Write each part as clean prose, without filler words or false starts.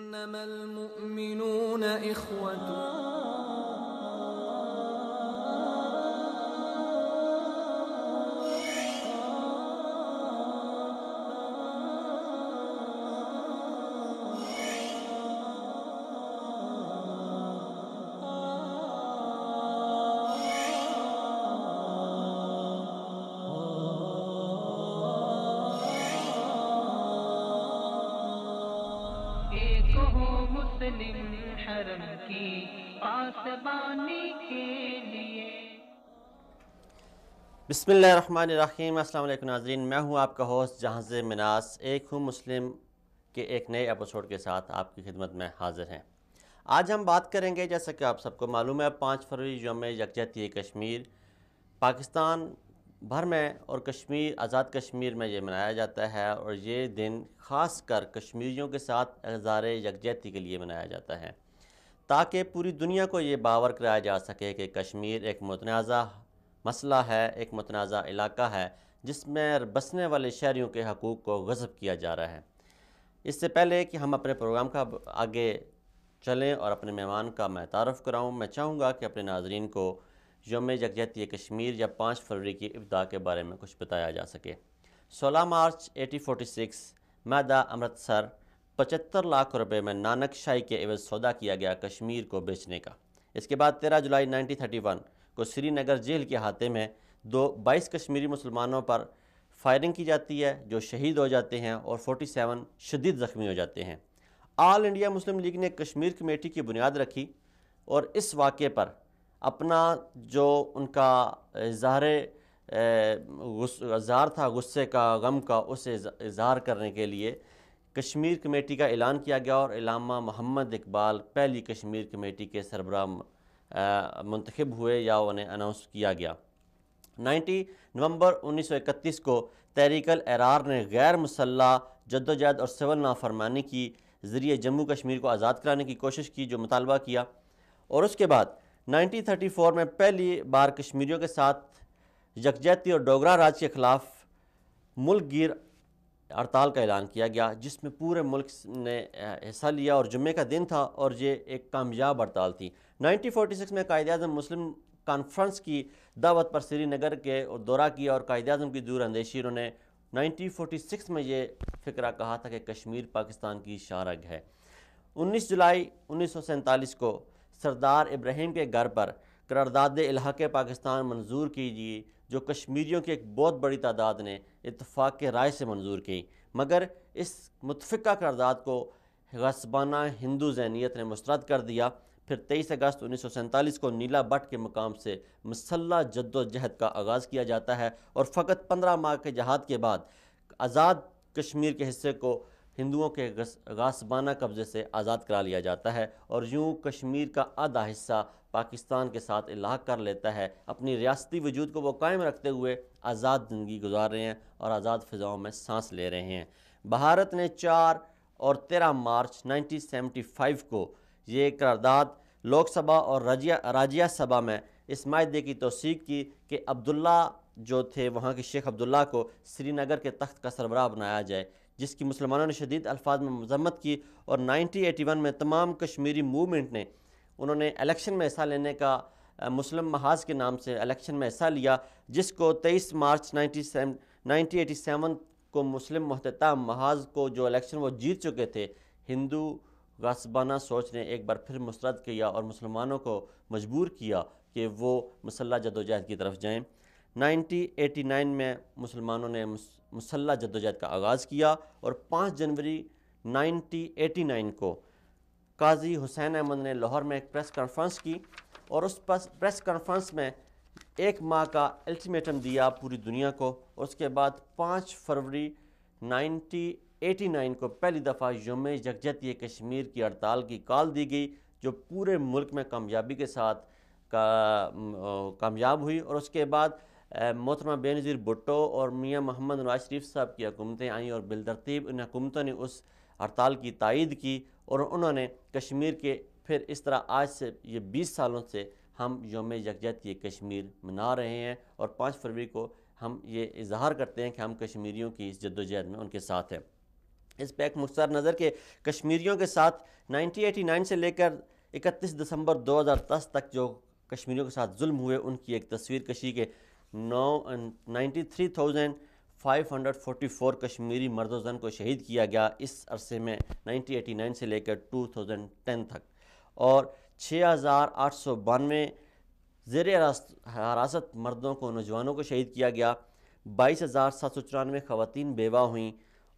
إنما المؤمنون إخوة. ایک ہو مسلم حرم کی پاسبانی کے لیے۔ بسم اللہ الرحمن الرحیم۔ السلام علیکم ناظرین، میں ہوں آپ کا ہوسٹ جہاز مناس، ایک ہوں مسلم کے ایک نئے ایپیسوڈ کے ساتھ آپ کی خدمت میں حاضر ہیں۔ آج ہم بات کریں گے، جیسا کہ آپ سب کو معلوم ہے، 5 فروری یوم یکجہتی کشمیر پاکستان بھر میں اور کشمیر، آزاد کشمیر میں یہ منایا جاتا ہے، اور یہ دن خاص کر کشمیریوں کے ساتھ اظہار یکجہتی کے لیے منایا جاتا ہے، تاکہ پوری دنیا کو یہ باور کرایا جا سکے کہ کشمیر ایک متنازع مسئلہ ہے، ایک متنازع علاقہ ہے جس میں بسنے والے شہریوں کے حقوق کو غصب کیا جا رہا ہے۔ اس سے پہلے کہ ہم اپنے پروگرام کا آگے چلیں اور اپنے مہمان کا میں تعارف کراؤں، میں چاہوں گا کہ اپنے ناظرین کو یوم یکجہتی کشمیر یا 5 فروری کی ابتدا کے بارے میں کچھ بتایا جا سکے۔ 16 مارچ 1846 معاہدہ امرتسر 75 لاکھ روپے میں نانک شاہی کے عوض سودا کیا گیا کشمیر کو بیچنے کا۔ اس کے بعد 13 جولائی 1931 کو سری نگر جیل کے احاطے میں 22 کشمیری مسلمانوں پر فائرنگ کی جاتی ہے، جو شہید ہو جاتے ہیں اور 47 شدید زخمی ہو جاتے ہیں۔ آل انڈیا مسلم لیگ نے کشمیر کمیٹی کی بنیاد رکھی اور اس واقعے پر اپنا جو ان کا اظہار تھا غصے کا، غم کا، اسے اظہار کرنے کے لیے کشمیر کمیٹی کا اعلان کیا گیا، اور علامہ محمد اقبال پہلی کشمیر کمیٹی کے سربراہ منتخب ہوئے یا انہیں اناؤنس کیا گیا۔ 19 نومبر 1931 کو تحریک الحرار نے غیر مسلح جدوجہد اور سول نافرمانی کی ذریعے جموں کشمیر کو آزاد کرانے کی کوشش کی، جو مطالبہ کیا، اور اس کے بعد 1934 میں پہلی بار کشمیریوں کے ساتھ یکجہتی اور ڈوگرا راج کے خلاف ملک گیر ہڑتال کا اعلان کیا گیا، جس میں پورے ملک نے حصہ لیا اور جمعے کا دن تھا، اور یہ ایک کامیاب ہڑتال تھی۔ 1946 میں قائد اعظم مسلم کانفرنس کی دعوت پر سری نگر کے دورہ کیا، اور قائد اعظم کی دور اندیشی انہوں نے 1946 میں یہ فکرہ کہا تھا کہ کشمیر پاکستان کی شاہ رگ ہے۔ 19 جولائی 1947 کو سردار ابراہیم کے گھر پر قرارداد الحاق پاکستان منظور کی گئی، جو کشمیریوں کی ایک بہت بڑی تعداد نے اتفاق کے رائے سے منظور کی، مگر اس متفقہ قرارداد کو غصبانہ ہندو ذہنیت نے مسترد کر دیا۔ پھر 23 اگست 1947 کو نیلا بٹ کے مقام سے مسلح جد و جہد کا آغاز کیا جاتا ہے، اور فقط 15 ماہ کے جہاد کے بعد آزاد کشمیر کے حصے کو ہندوؤں کے غاصبانہ قبضے سے آزاد کرا لیا جاتا ہے، اور یوں کشمیر کا آدھا حصہ پاکستان کے ساتھ الحاق کر لیتا ہے۔ اپنی ریاستی وجود کو وہ قائم رکھتے ہوئے آزاد زندگی گزار رہے ہیں اور آزاد فضاؤں میں سانس لے رہے ہیں۔ بھارت نے 4 اور 13 مارچ 1975 کو یہ قرارداد لوک سبھا اور راجیہ سبھا میں اس معاہدے کی توثیق کی کہ عبداللہ جو تھے وہاں کے شیخ عبداللہ کو سری نگر کے تخت کا سربراہ بنایا جائے، جس کی مسلمانوں نے شدید الفاظ میں مذمت کی، اور 1981 میں تمام کشمیری موومنٹ نے انہوں نے الیکشن میں حصہ لینے کا مسلم محاذ کے نام سے الیکشن میں حصہ لیا، جس کو 23 مارچ 1987 کو مسلم محتطہ محاذ کو جو الیکشن وہ جیت چکے تھے، ہندو غاصبانہ سوچ نے ایک بار پھر مسترد کیا اور مسلمانوں کو مجبور کیا کہ وہ مسلح جدوجہد کی طرف جائیں۔ 1989 میں مسلمانوں نے مسلح جدوجہد کا آغاز کیا، اور 5 جنوری 1989 کو قاضی حسین احمد نے لاہور میں ایک پریس کانفرنس کی، اور اس پریس کانفرنس میں 1 ماہ کا الٹیمیٹم دیا پوری دنیا کو، اور اس کے بعد 5 فروری 1989 کو پہلی دفعہ یوم یکجہتی کشمیر کی ہڑتال کی کال دی گئی، جو پورے ملک میں کامیابی کے ساتھ کامیاب ہوئی، اور اس کے بعد محترمہ بے نظیر بھٹو اور میاں محمد نواز شریف صاحب کی حکومتیں آئیں، اور بالترتیب ان حکومتوں نے اس ہڑتال کی تائید کی، اور انہوں نے کشمیر کے پھر اس طرح آج سے یہ 20 سالوں سے ہم یوم یکجہتی کشمیر منا رہے ہیں، اور 5 فروری کو ہم یہ اظہار کرتے ہیں کہ ہم کشمیریوں کی اس جدوجہد میں ان کے ساتھ ہیں۔ اس پہ ایک مختصر نظر کہ کشمیریوں کے ساتھ 1989 سے لے کر 31 دسمبر 2010 تک جو کشمیریوں کے ساتھ ظلم ہوئے ان کی ایک تصویر کشی کے 93,544 کشمیری مرد و زن کو شہید کیا گیا اس عرصے میں 1989 سے لے کر 2010 تک، اور 6,892 زیر حراست مردوں کو نوجوانوں کو شہید کیا گیا، 22,794 خواتین بیوہ ہوئیں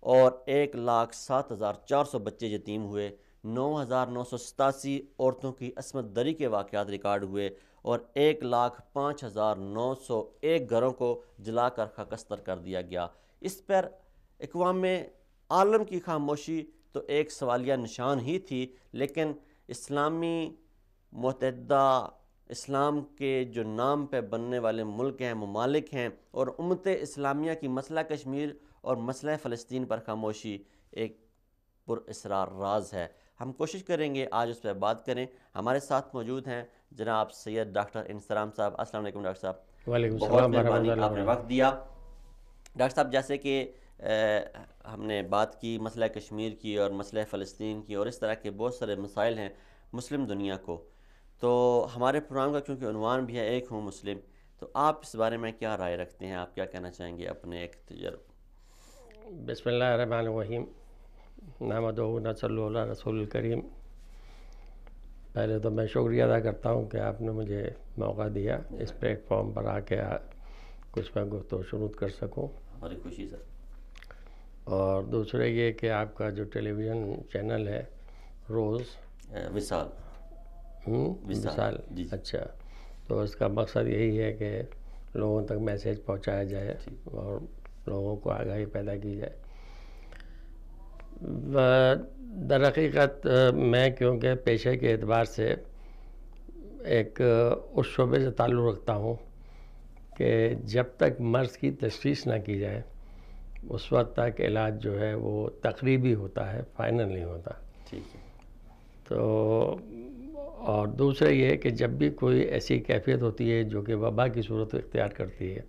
اور 1,07,400 بچے یتیم ہوئے، 9,987 عورتوں کی عصمت دری کے واقعات ریکارڈ ہوئے اور 1,05,901 گھروں کو جلا کر خاکستر کر دیا گیا۔ اس پر اقوام عالم کی خاموشی تو ایک سوالیہ نشان ہی تھی، لیکن اسلامی متحدہ اسلام کے جو نام پہ بننے والے ملک ہیں، ممالک ہیں، اور امت اسلامیہ کی مسئلہ کشمیر اور مسئلہ فلسطین پر خاموشی ایک پر اسرار راز ہے۔ ہم کوشش کریں گے آج اس پہ بات کریں۔ ہمارے ساتھ موجود ہیں جناب سید ڈاکٹر انصرام صاحب۔ السلام علیکم ڈاکٹر صاحب۔ وعلیکم بہت السلام مہربانی، ورحمۃ اللہ آپ نے وقت دیا۔ ڈاکٹر صاحب جیسے کہ ہم نے بات کی مسئلہ کشمیر کی اور مسئلہ فلسطین کی، اور اس طرح کے بہت سارے مسائل ہیں مسلم دنیا کو، تو ہمارے پروگرام کا کیونکہ عنوان بھی ہے ایک ہوں مسلم، تو آپ اس بارے میں کیا رائے رکھتے ہیں؟ آپ کیا کہنا چاہیں گے اپنے ایک تجربہ؟ بسم اللہ الرحمن الرحیم، نحمدہ و نصلی علی رسول الکریم۔ پہلے تو میں شکریہ ادا کرتا ہوں کہ آپ نے مجھے موقع دیا اس پلیٹ فارم پر آ کے کچھ میں گفتگو شروع کر سکوں۔ ہماری خوشی سر۔ اور دوسرے یہ کہ آپ کا جو ٹیلی ویژن چینل ہے روز وصال وصال، جی۔ اچھا، تو اس کا مقصد یہی ہے کہ لوگوں تک میسیج پہنچایا جائے اور لوگوں کو آگاہی پیدا کی جائے۔ در حقیقت میں کیونکہ پیشے کے اعتبار سے ایک اس شعبے سے تعلق رکھتا ہوں کہ جب تک مرض کی تشخیص نہ کی جائے اس وقت تک علاج جو ہے وہ تقریبی ہوتا ہے، فائنل نہیں ہوتا۔ ٹھیک ہے۔ تو اور دوسرا یہ کہ جب بھی کوئی ایسی کیفیت ہوتی ہے جو کہ وبا کی صورت اختیار کرتی ہے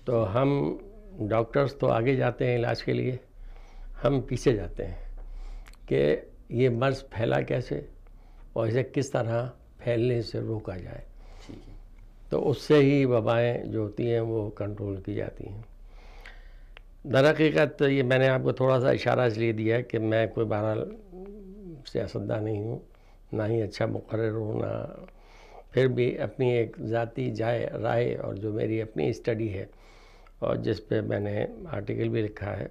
تو ہم ڈاکٹرز تو آگے جاتے ہیں علاج کے لیے، ہم پیچھے جاتے ہیں کہ یہ مرض پھیلا کیسے اور اسے کس طرح پھیلنے سے روکا جائے۔ ٹھیک ہے۔ تو اس سے ہی وبائیں جو ہوتی ہیں وہ کنٹرول کی جاتی ہیں۔ در حقیقت یہ میں نے آپ کو تھوڑا سا اشارہ اس لیے دیا کہ میں کوئی بہرحال سیاستداں نہیں ہوں، نہ ہی اچھا مقرر ہوں، نہ پھر بھی اپنی ایک ذاتی رائے اور جو میری اپنی اسٹڈی ہے اور جس پہ میں نے آرٹیکل بھی لکھا ہے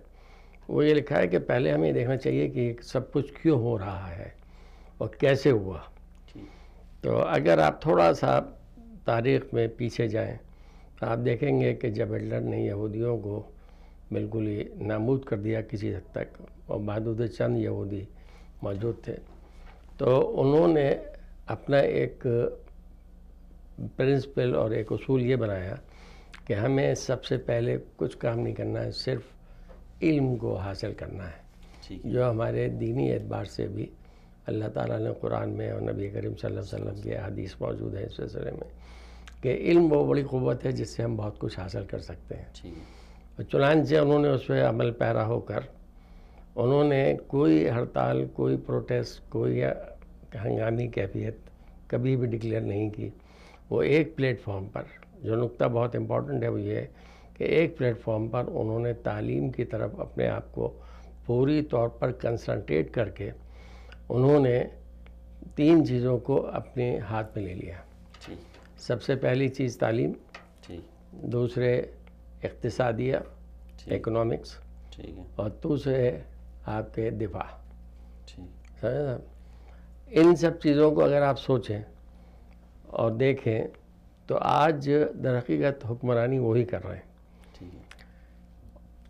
وہ یہ لکھا ہے کہ پہلے ہمیں دیکھنا چاہیے کہ سب کچھ کیوں ہو رہا ہے اور کیسے ہوا۔ تو اگر آپ تھوڑا سا تاریخ میں پیچھے جائیں تو آپ دیکھیں گے کہ جب ہٹلر نے یہودیوں کو بالکل ہی نابود کر دیا کسی حد تک اور محدود چند یہودی موجود تھے، تو انہوں نے اپنا ایک پرنسپل اور ایک اصول یہ بنایا کہ ہمیں سب سے پہلے کچھ کام نہیں کرنا ہے، صرف علم کو حاصل کرنا ہے، جو ہمارے دینی اعتبار سے بھی اللہ تعالیٰ نے قرآن میں اور نبی کریم صلی اللہ علیہ وسلم کی حدیث موجود ہے اس سلسلے میں کہ علم وہ بڑی قوت ہے جس سے ہم بہت کچھ حاصل کر سکتے ہیں۔ اور چنانچہ انہوں نے اس پہ عمل پیرا ہو کر انہوں نے کوئی ہڑتال، کوئی پروٹیسٹ، کوئی ہنگامی کیفیت کبھی بھی ڈکلیئر نہیں کی۔ وہ ایک پلیٹ فارم پر، جو نقطہ بہت امپورٹنٹ ہے وہ یہ ہے کہ ایک پلیٹ فارم پر انہوں نے تعلیم کی طرف اپنے آپ کو پوری طور پر کنسنٹریٹ کر کے انہوں نے 3 چیزوں کو اپنے ہاتھ میں لے لیا۔ سب سے پہلی چیز تعلیم، دوسرے اقتصادیہ اکنامکس، اور دوسرے آپ کے دفاع۔ ان سب چیزوں کو اگر آپ سوچیں اور دیکھیں تو آج در حقیقت حکمرانی وہی کر رہے ہیں۔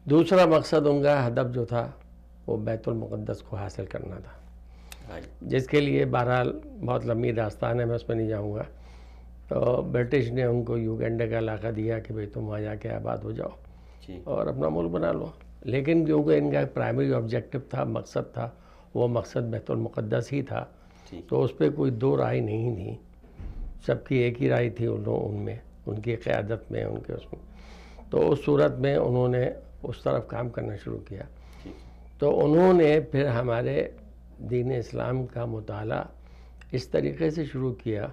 دوسرا مقصد ان کا ہدف جو تھا وہ بیت المقدس کو حاصل کرنا تھا، جس کے لیے بہرحال بہت لمبی داستان ہے، میں اس میں نہیں جاؤں گا۔ تو برٹش نے ان کو یوگینڈا کا علاقہ دیا کہ بھئی تم وہاں جا کے آباد ہو جاؤ اور اپنا ملک بنا لو، لیکن کیونکہ ان کا پرائمری آبجیکٹو تھا، مقصد تھا، وہ مقصد بیت المقدس ہی تھا، تو اس پہ کوئی 2 رائے نہیں تھی، سب کی ایک ہی رائے تھی ان میں، ان کی قیادت میں، ان کے اس میں۔ تو اس صورت میں انہوں نے اس طرف کام کرنا شروع کیا۔ تو انہوں نے پھر ہمارے دین اسلام کا مطالعہ اس طریقے سے شروع کیا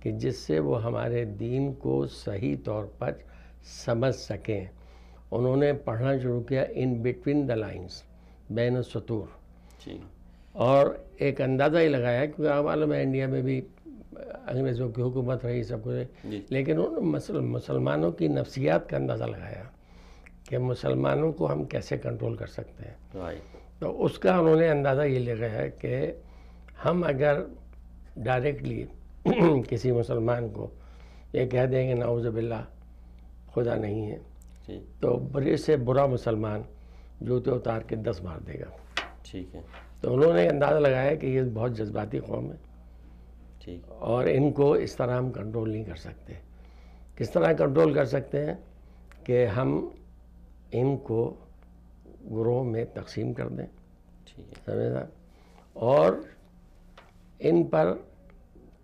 کہ جس سے وہ ہمارے دین کو صحیح طور پر سمجھ سکیں. انہوں نے پڑھنا شروع کیا ان بٹوین دا لائنز، بین السطور، اور ایک اندازہ ہی لگایا، کیونکہ آپ معلوم ہے انڈیا میں بھی انگریزوں کی حکومت رہی، سب کچھ، لیکن انہوں نے مسلمانوں کی نفسیات کا اندازہ لگایا کہ مسلمانوں کو ہم کیسے کنٹرول کر سکتے ہیں. تو اس کا انہوں نے اندازہ یہ لگایا کہ ہم اگر ڈائریکٹلی کسی مسلمان کو یہ کہہ دیں گے نعوذ باللہ خدا نہیں ہے، تو بڑے سے برا مسلمان جوتے اتار کے 10 مار دے گا. ٹھیک ہے. تو انہوں نے اندازہ لگایا کہ یہ بہت جذباتی قوم ہے اور ان کو اس طرح ہم کنٹرول نہیں کر سکتے. کس طرح کنٹرول کر سکتے ہیں کہ ہم ان کو گروہ میں تقسیم کر دیں، سمجھا، اور ان پر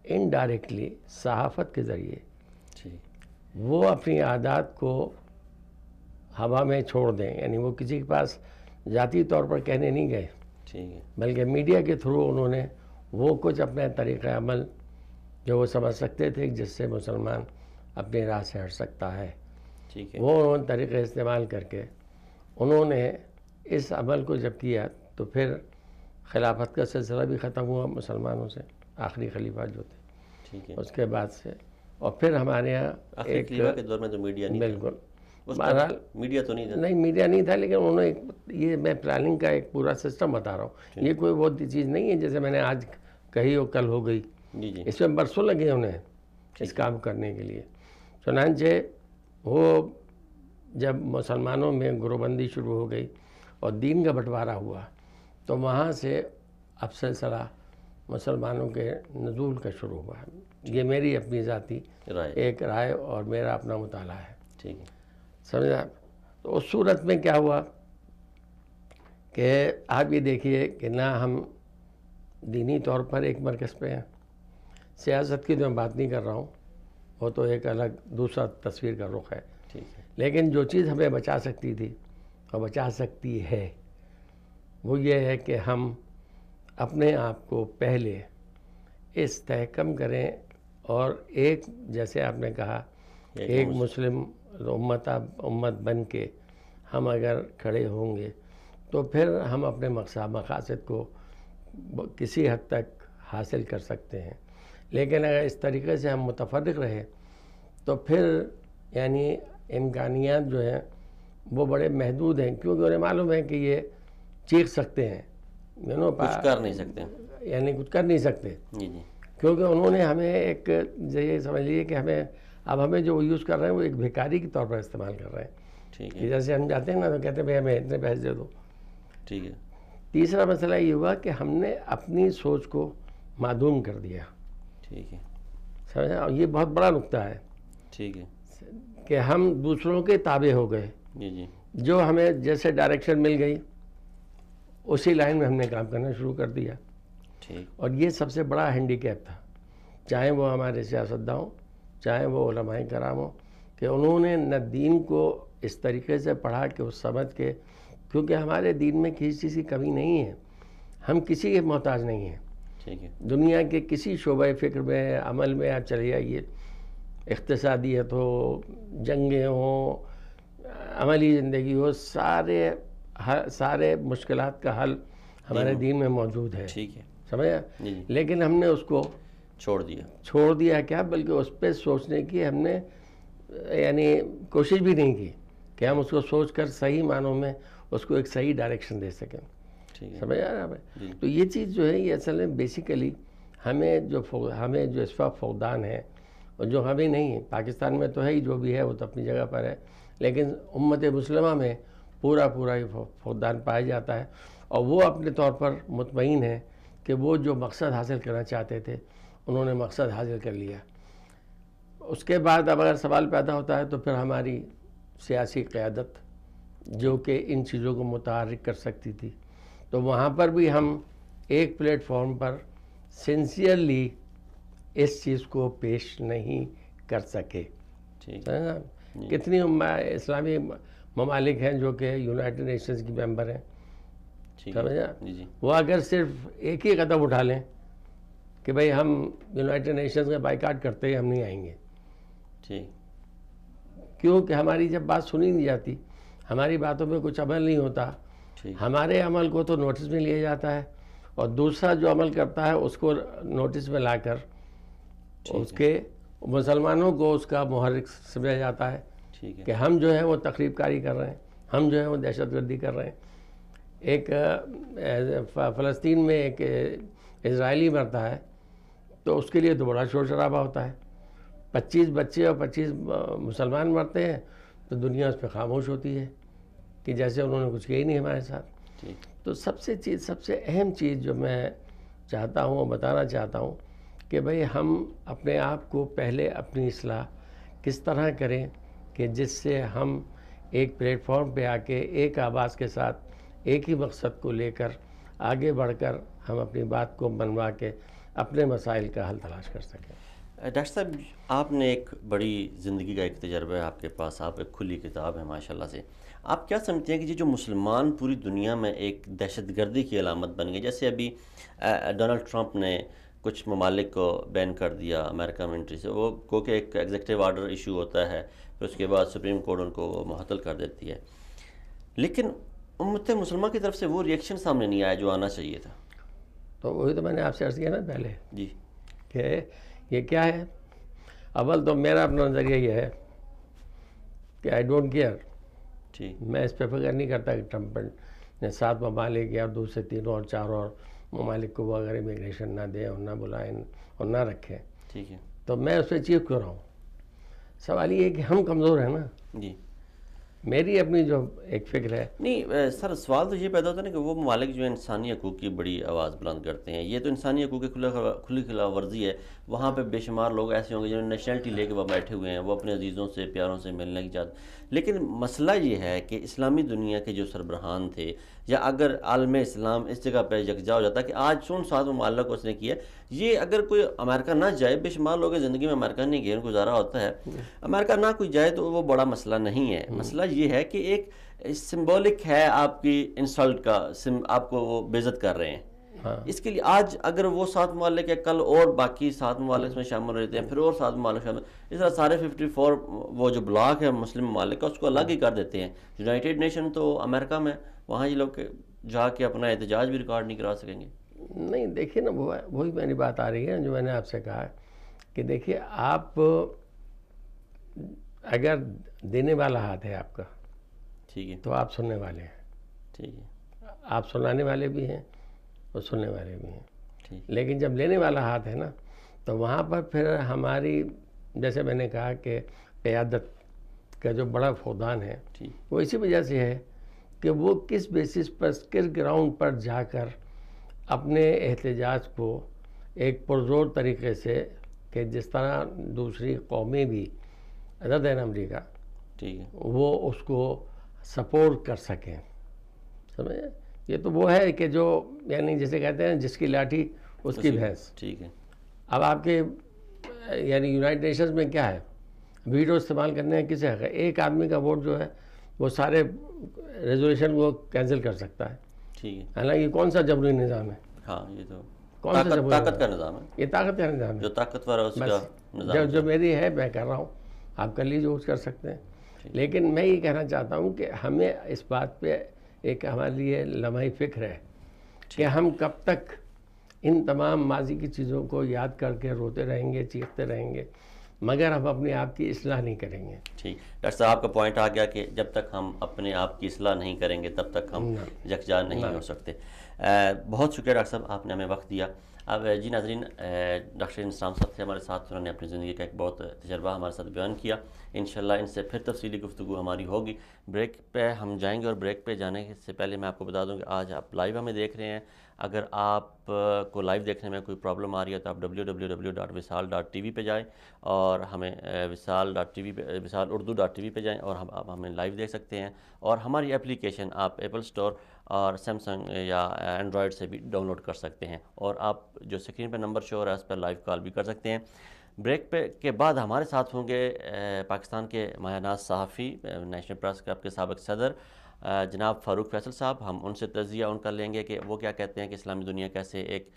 انڈائریکٹلی صحافت کے ذریعے وہ اپنی عادات کو ہوا میں چھوڑ دیں. یعنی وہ کسی کے پاس ذاتی طور پر کہنے نہیں گئے، بلکہ میڈیا کے تھرو انہوں نے وہ کچھ اپنے طریقہ عمل جو وہ سمجھ سکتے تھے جس سے مسلمان اپنی راہ سے ہٹ سکتا ہے، وہ انہوں نے طریقے استعمال کر کے انہوں نے اس عمل کو جب کیا تو پھر خلافت کا سلسلہ بھی ختم ہوا مسلمانوں سے، آخری خلیفہ جو تھے اس کے بعد سے. اور پھر ہمارے یہاں ایک کے دور میں تو میڈیا نہیں، بالکل بہرحال میڈیا تو نہیں تھا، نہیں میڈیا نہیں تھا، لیکن انہوں نے یہ میں پلاننگ کا ایک پورا سسٹم بتا رہا ہوں. یہ کوئی بہت چیز نہیں ہے جیسے میں نے آج کہی اور کل ہو گئی. اس میں برسوں لگے انہیں اس کام کرنے کے لیے. چنانچہ وہ جب مسلمانوں میں گروہ بندی شروع ہو گئی اور دین کا بٹوارا ہوا تو وہاں سے اب سلسلہ مسلمانوں کے نزول کا شروع ہوا. یہ میری اپنی ذاتی ایک رائے اور میرا اپنا مطالعہ ہے، سمجھا. تو اس صورت میں کیا ہوا کہ آپ یہ دیکھیے کہ نہ ہم دینی طور پر ایک مرکز پہ ہیں. سیاست کی تو میں بات نہیں کر رہا ہوں، وہ تو ایک الگ دوسرا تصویر کا رخ ہے. لیکن جو چیز ہمیں بچا سکتی تھی اور بچا سکتی ہے وہ یہ ہے کہ ہم اپنے آپ کو پہلے استحکم کریں اور ایک، جیسے آپ نے کہا، ایک مسلم امت بن کے ہم اگر کھڑے ہوں گے تو پھر ہم اپنے مقاصد کو کسی حد تک حاصل کر سکتے ہیں. لیکن اگر اس طریقے سے ہم متفرق رہے تو پھر یعنی امکانیات جو ہیں وہ بڑے محدود ہیں، کیونکہ انہیں معلوم ہے کہ یہ چیخ سکتے ہیں، کچھ کر نہیں سکتے، یعنی کچھ کر نہیں سکتے، کیونکہ انہوں نے ہمیں ایک یہ سمجھ لیے کہ ہمیں جو یوز کر رہے ہیں وہ ایک بھیکاری کے طور پر استعمال کر رہے ہیں. جیسے ہم جاتے ہیں نا تو کہتے ہیں بھائی ہمیں اتنے پیسے دے دو. تیسرا مسئلہ یہ ہوا کہ ہم نے اپنی سوچ کو معدوم کر دیا. سمجھا، اور یہ بہت بڑا نقطہ ہے کہ ہم دوسروں کے تابع ہو گئے. جو ہمیں جیسے ڈائریکشن مل گئی اسی لائن میں ہم نے کام کرنا شروع کر دیا. اور یہ سب سے بڑا ہینڈی کیپ تھا، چاہے وہ ہمارے سیاستداں ہوں، چاہے وہ علماء کرام ہوں، کہ انہوں نے نہ دین کو اس طریقے سے پڑھا کہ وہ سمجھ کے، کیونکہ ہمارے دین میں کسی چیز کی کمی نہیں ہے، ہم کسی کے محتاج نہیں ہیں. دنیا کے کسی شعبۂ فکر میں، عمل میں آپ چلے جائیے، اقتصادیت ہو، جنگیں ہوں، عملی زندگی ہو، سارے مشکلات کا حل ہمارے دین میں موجود ہے. سمجھا. لیکن ہم نے اس کو چھوڑ دیا کیا، بلکہ اس پہ سوچنے کی ہم نے یعنی کوشش بھی نہیں کی کہ ہم اس کو سوچ کر صحیح معنوں میں اس کو ایک صحیح ڈائریکشن دے سکیں. سمجھ آ رہا ہے. تو یہ چیز جو ہے یہ اصل میں بیسیکلی ہمیں جو اس وقت فقدان ہے اور جو ہمیں نہیں ہے، پاکستان میں تو ہے ہی، جو بھی ہے وہ تو اپنی جگہ پر ہے، لیکن امت مسلمہ میں پورا یہ فقدان پایا جاتا ہے. اور وہ اپنے طور پر مطمئن ہے کہ وہ جو مقصد حاصل کرنا چاہتے تھے انہوں نے مقصد حاصل کر لیا. اس کے بعد اب اگر سوال پیدا ہوتا ہے تو پھر ہماری سیاسی قیادت جو کہ ان چیزوں کو متحرک کر سکتی تھی، تو وہاں پر بھی ہم ایک پلیٹ فارم پر سنسیئرلی اس چیز کو پیش نہیں کر سکے. کتنی اسلامی ممالک ہیں جو کہ یونائٹڈ نیشنز کی ممبر ہیں، سمجھا؟ جی وہ اگر صرف ایک ہی قدم اٹھا لیں کہ بھئی ہم یونائٹڈ نیشنز کا بائیکاٹ کرتے ہیں، ہم نہیں آئیں گے، ٹھیک، کیونکہ ہماری جب بات سنی نہیں جاتی، ہماری باتوں پہ کچھ عمل نہیں ہوتا، ہمارے عمل کو تو نوٹس میں لیا جاتا ہے، اور دوسرا جو عمل کرتا ہے اس کو نوٹس میں لا کر اس کے مسلمانوں کو اس کا محرک سمجھا جاتا ہے ٹھیک ہے، کہ ہم جو ہے وہ تخریب کاری کر رہے ہیں، ہم جو ہے وہ دہشت گردی کر رہے ہیں۔ ایک فلسطین میں ایک اسرائیلی مرتا ہے تو اس کے لیے تو بڑا شور شرابہ ہوتا ہے، 25 بچے اور 25 مسلمان مرتے ہیں تو دنیا اس پہ خاموش ہوتی ہے کہ جیسے انہوں نے کچھ کیا ہی نہیں ہمارے ساتھ۔ تو سب سے اہم چیز جو میں چاہتا ہوں اور بتانا چاہتا ہوں کہ بھئی ہم اپنے آپ کو پہلے اپنی اصلاح کس طرح کریں کہ جس سے ہم ایک پلیٹ فارم پہ آ کے ایک آواز کے ساتھ ایک ہی مقصد کو لے کر آگے بڑھ کر ہم اپنی بات کو منوا کے اپنے مسائل کا حل تلاش کر سکیں۔ ڈاکٹر صاحب، آپ نے ایک بڑی زندگی کا ایک تجربہ ہے آپ کے پاس، آپ ایک کھلی کتاب ہے ماشاءاللہ سے۔ آپ کیا سمجھتے ہیں کہ یہ جو مسلمان پوری دنیا میں ایک دہشت گردی کی علامت بن گئے، جیسے ابھی ڈونلڈ ٹرمپ نے کچھ ممالک کو بین کر دیا امریکہ میں انٹری سے، وہ کو کہ ایک ایگزیکٹو آرڈر ایشو ہوتا ہے، پھر اس کے بعد سپریم کورٹ ان کو معطل کر دیتی ہے، لیکن امت مسلمہ کی طرف سے وہ ریئیکشن سامنے نہیں آیا جو آنا چاہیے تھا۔ تو وہی تو میں نے آپ سے عرض کیا نا پہلے جی کہ یہ کیا ہے۔ اول تو میرا اپنا نظریہ یہ ہے کہ آئی ڈونٹ کیئر، ٹھیک، میں اس پہ فکر نہیں کرتا کہ ٹرمپ نے 7 ممالک یا دوسرے 3 اور 4 اور ممالک کو وہ اگر امیگریشن نہ دیں اور نہ بلائیں اور نہ رکھیں ٹھیک ہے، تو میں اس پہ چیخ کیوں رہا ہوں۔ سوال یہ ہے کہ ہم کمزور ہیں نا، جی میری اپنی جو ایک فکر ہے۔ نہیں سر، سوال تو یہ پیدا ہوتا ہے نا کہ وہ ممالک جو انسانی حقوق کی بڑی آواز بلند کرتے ہیں، یہ تو انسانی حقوق کی کھلی خلاف ورزی ہے، وہاں پہ بے شمار لوگ ایسے ہوں گے جنہوں نے نیشنلٹی لے کے وہ بیٹھے ہوئے ہیں، وہ اپنے عزیزوں سے پیاروں سے ملنے کی چاہتے، لیکن مسئلہ یہ ہے کہ اسلامی دنیا کے جو سربراہان تھے، یا اگر عالم اسلام اس جگہ پہ یکجا ہو جاتا کہ آج 7 ممالک کو اس نے کیا، یہ اگر کوئی امریکہ نہ جائے، بے شمار لوگ زندگی میں امریکہ نہیں گئے، گزارا ہوتا ہے، امریکہ نہ کوئی جائے تو وہ بڑا مسئلہ نہیں ہے۔ مسئلہ یہ ہے کہ ایک سمبولک ہے آپ کی انسلٹ کا، آپ کو وہ بے عزت کر رہے ہیں۔ اس کے لیے آج اگر وہ 7 ممالک ہے، کل اور باقی 7 ممالک میں شامل رہتے ہیں، پھر اور 7 ممالک شامل، اس طرح سارے 54 وہ جو بلاک ہے مسلم ممالک کا اس کو الگ ہی کر دیتے ہیں۔ یونائٹڈ نیشن تو امریکہ میں، وہاں یہ لوگ جا کے اپنا احتجاج بھی ریکارڈ نہیں کرا سکیں گے۔ نہیں دیکھیے نا، وہی میری بات آ رہی ہے جو میں نے آپ سے کہا کہ دیکھیے، آپ اگر دینے والا ہاتھ ہے آپ کا، ٹھیک ہے، تو آپ سننے والے ہیں، ٹھیک ہے، آپ سنانے والے بھی ہیں اور سننے والے بھی ہیں، ٹھیک، لیکن جب لینے والا ہاتھ ہے نا، تو وہاں پر پھر ہماری، جیسے میں نے کہا کہ قیادت کا جو بڑا فقدان ہے، ٹھیک، وہ اسی وجہ سے ہے کہ وہ کس بیسس پر، کس گراؤنڈ پر جا کر اپنے احتجاج کو ایک پرزور طریقے سے، کہ جس طرح دوسری قومیں بھی ادر دین امریکہ، ٹھیک ہے، وہ اس کو سپورٹ کر سکیں، سمجھے؟ یہ تو وہ ہے کہ جو، یعنی جسے کہتے ہیں جس کی لاٹھی اس کی بھینس۔ ٹھیک ہے، اب آپ کے یعنی یونائٹڈ نیشنز میں کیا ہے، ویٹو استعمال کرنے کا کسے حق ہے؟ ایک آدمی کا ووٹ جو ہے وہ سارے ریزولوشن کو کینسل کر سکتا ہے، ٹھیک ہے، حالانکہ کون سا جمہوری نظام ہے؟ ہاں یہ تو کون سا جمہوری طاقت کا نظام ہے، یہ طاقت کا نظام ہے، جو طاقتور ہے اس کا نظام جو میری ہے میں کر رہا ہوں، آپ کر لیجیے، کر سکتے ہیں۔ لیکن میں یہ کہنا چاہتا ہوں کہ ہمیں اس بات پہ ایک ہمارے لیے لمحہ فکر ہے کہ ہم کب تک ان تمام ماضی کی چیزوں کو یاد کر کے روتے رہیں گے، چیختے رہیں گے، مگر ہم اپنے آپ کی اصلاح نہیں کریں گے۔ ٹھیک، ڈاکٹر صاحب آپ کا پوائنٹ آ گیا کہ جب تک ہم اپنے آپ کی اصلاح نہیں کریں گے تب تک ہم یکجا نہیں ہو سکتے۔ بہت شکریہ ڈاکٹر صاحب، آپ نے ہمیں وقت دیا۔ اب جی ناظرین، ڈاکٹر انسلام صاحب تھے ہمارے ساتھ، انہوں نے اپنی زندگی کا ایک بہت تجربہ ہمارے ساتھ بیان کیا۔ انشاءاللہ ان سے پھر تفصیلی گفتگو ہماری ہوگی۔ بریک پہ ہم جائیں گے، اور بریک پہ جانے سے پہلے میں آپ کو بتا دوں کہ آج آپ لائیو ہمیں دیکھ رہے ہیں۔ اگر آپ کو لائیو دیکھنے میں کوئی پرابلم آ رہی ہے تو آپ www.wisal.tv پہ جائیں، اور ہمیں wisal.tv پہ، wisalurdu.tv پہ جائیں، اور آپ ہمیں لائیو دیکھ سکتے ہیں۔ اور ہماری اپلیکیشن آپ ایپل سٹور اور سیمسنگ یا اینڈرائڈ سے بھی ڈاؤن لوڈ کر سکتے ہیں، اور آپ جو اسکرین پہ نمبر شو ہو رہا ہے اس پر لائیو کال بھی کر سکتے ہیں۔ بریک پہ کے بعد ہمارے ساتھ ہوں گے پاکستان کے مایہ ناز صحافی، نیشنل پریس کلب کے سابق صدر جناب فاروق فیصل صاحب، ہم ان سے تجزیہ ان کا لیں گے کہ وہ کیا کہتے ہیں کہ اسلامی دنیا کیسے ایک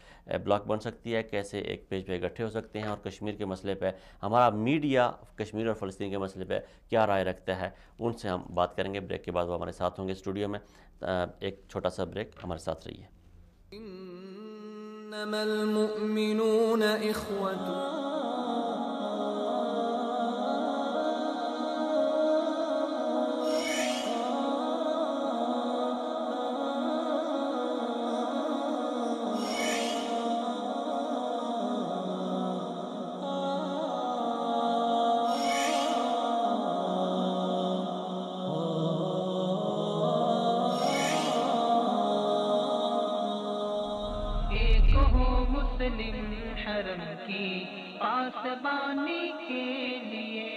بلاک بن سکتی ہے، کیسے ایک پیج پہ اکٹھے ہو سکتے ہیں، اور کشمیر کے مسئلے پہ ہمارا میڈیا کشمیر اور فلسطین کے مسئلے پہ کیا رائے رکھتا ہے، ان سے ہم بات کریں گے۔ بریک کے بعد وہ ہمارے ساتھ ہوں گے اسٹوڈیو میں۔ ایک چھوٹا سا بریک، ہمارے ساتھ رہیے۔ انما المؤمنون اخوة مسلم حرم کی پاسبانی کے لیے۔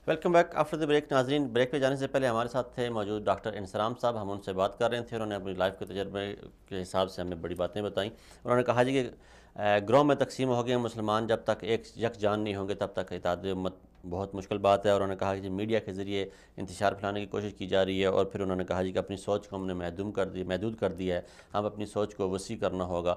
Welcome back after the break. ناظرین، بریک پہ جانے سے پہلے ہمارے ساتھ تھے موجود ڈاکٹر انسرام صاحب، ہم ان سے بات کر رہے تھے۔ انہوں نے اپنی لائف کے تجربے کے حساب سے ہمیں بڑی باتیں بتائیں۔ انہوں نے کہا جی کہ گروہ میں تقسیم ہو گئے مسلمان، جب تک ایک یکجان نہیں ہوں گے تب تک اتحاد امت بہت مشکل بات ہے۔ اور انہوں نے کہا کہ جی میڈیا کے ذریعے انتشار پھیلانے کی کوشش کی جا رہی ہے، اور پھر انہوں نے کہا جی کہ اپنی سوچ کو ہم نے محدود کر دی ہے، ہم اپنی سوچ کو وسیع کرنا ہوگا۔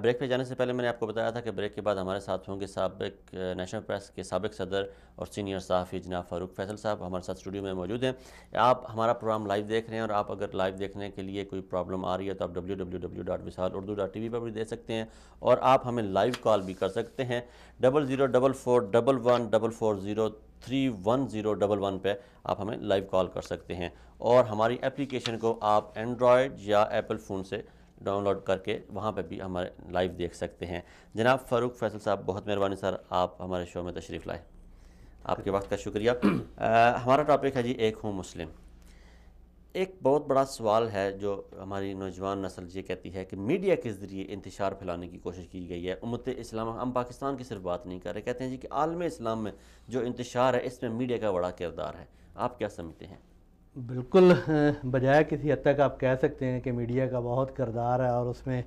بریک پہ جانے سے پہلے میں نے آپ کو بتایا تھا کہ بریک کے بعد ہمارے ساتھ ہوں گے سابق نیشنل پریس کے سابق صدر اور سینئر صحافی جناب فاروق فیصل صاحب، ہمارے ساتھ اسٹوڈیو میں موجود ہیں۔ آپ ہمارا پروگرام لائیو دیکھ رہے ہیں، اور آپ اگر لائیو دیکھنے کے لیے کوئی پرابلم آ رہی ہے تو آپ www.visalurdu.tv پر بھی دیکھ سکتے ہیں، اور آپ ہمیں لائیو کال بھی کر سکتے ہیں 00441144031011 پہ آپ ہمیں لائیو کال کر سکتے ہیں، اور ہماری اپلیکیشن کو آپ اینڈرائڈ یا ایپل فون سے ڈاؤن لوڈ کر کے وہاں پہ بھی ہمارے لائیو دیکھ سکتے ہیں۔ جناب فاروق فیصل صاحب، بہت مہربانی سر، آپ ہمارے شو میں تشریف لائے، آپ کے وقت کا شکریہ۔ ہمارا ٹاپک ہے جی ایک ہوں مسلم۔ ایک بہت بڑا سوال ہے جو ہماری نوجوان نسل یہ کہتی ہے کہ میڈیا کے ذریعے انتشار پھیلانے کی کوشش کی گئی ہے۔ امت اسلام، ہم پاکستان کی صرف بات نہیں کر رہے، کہتے ہیں جی کہ عالم اسلام میں جو انتشار ہے اس میں میڈیا کا بڑا کردار ہے، آپ کیا سمجھتے ہیں؟ بالکل بجائے کسی حد تک آپ کہہ سکتے ہیں کہ میڈیا کا بہت کردار ہے، اور اس میں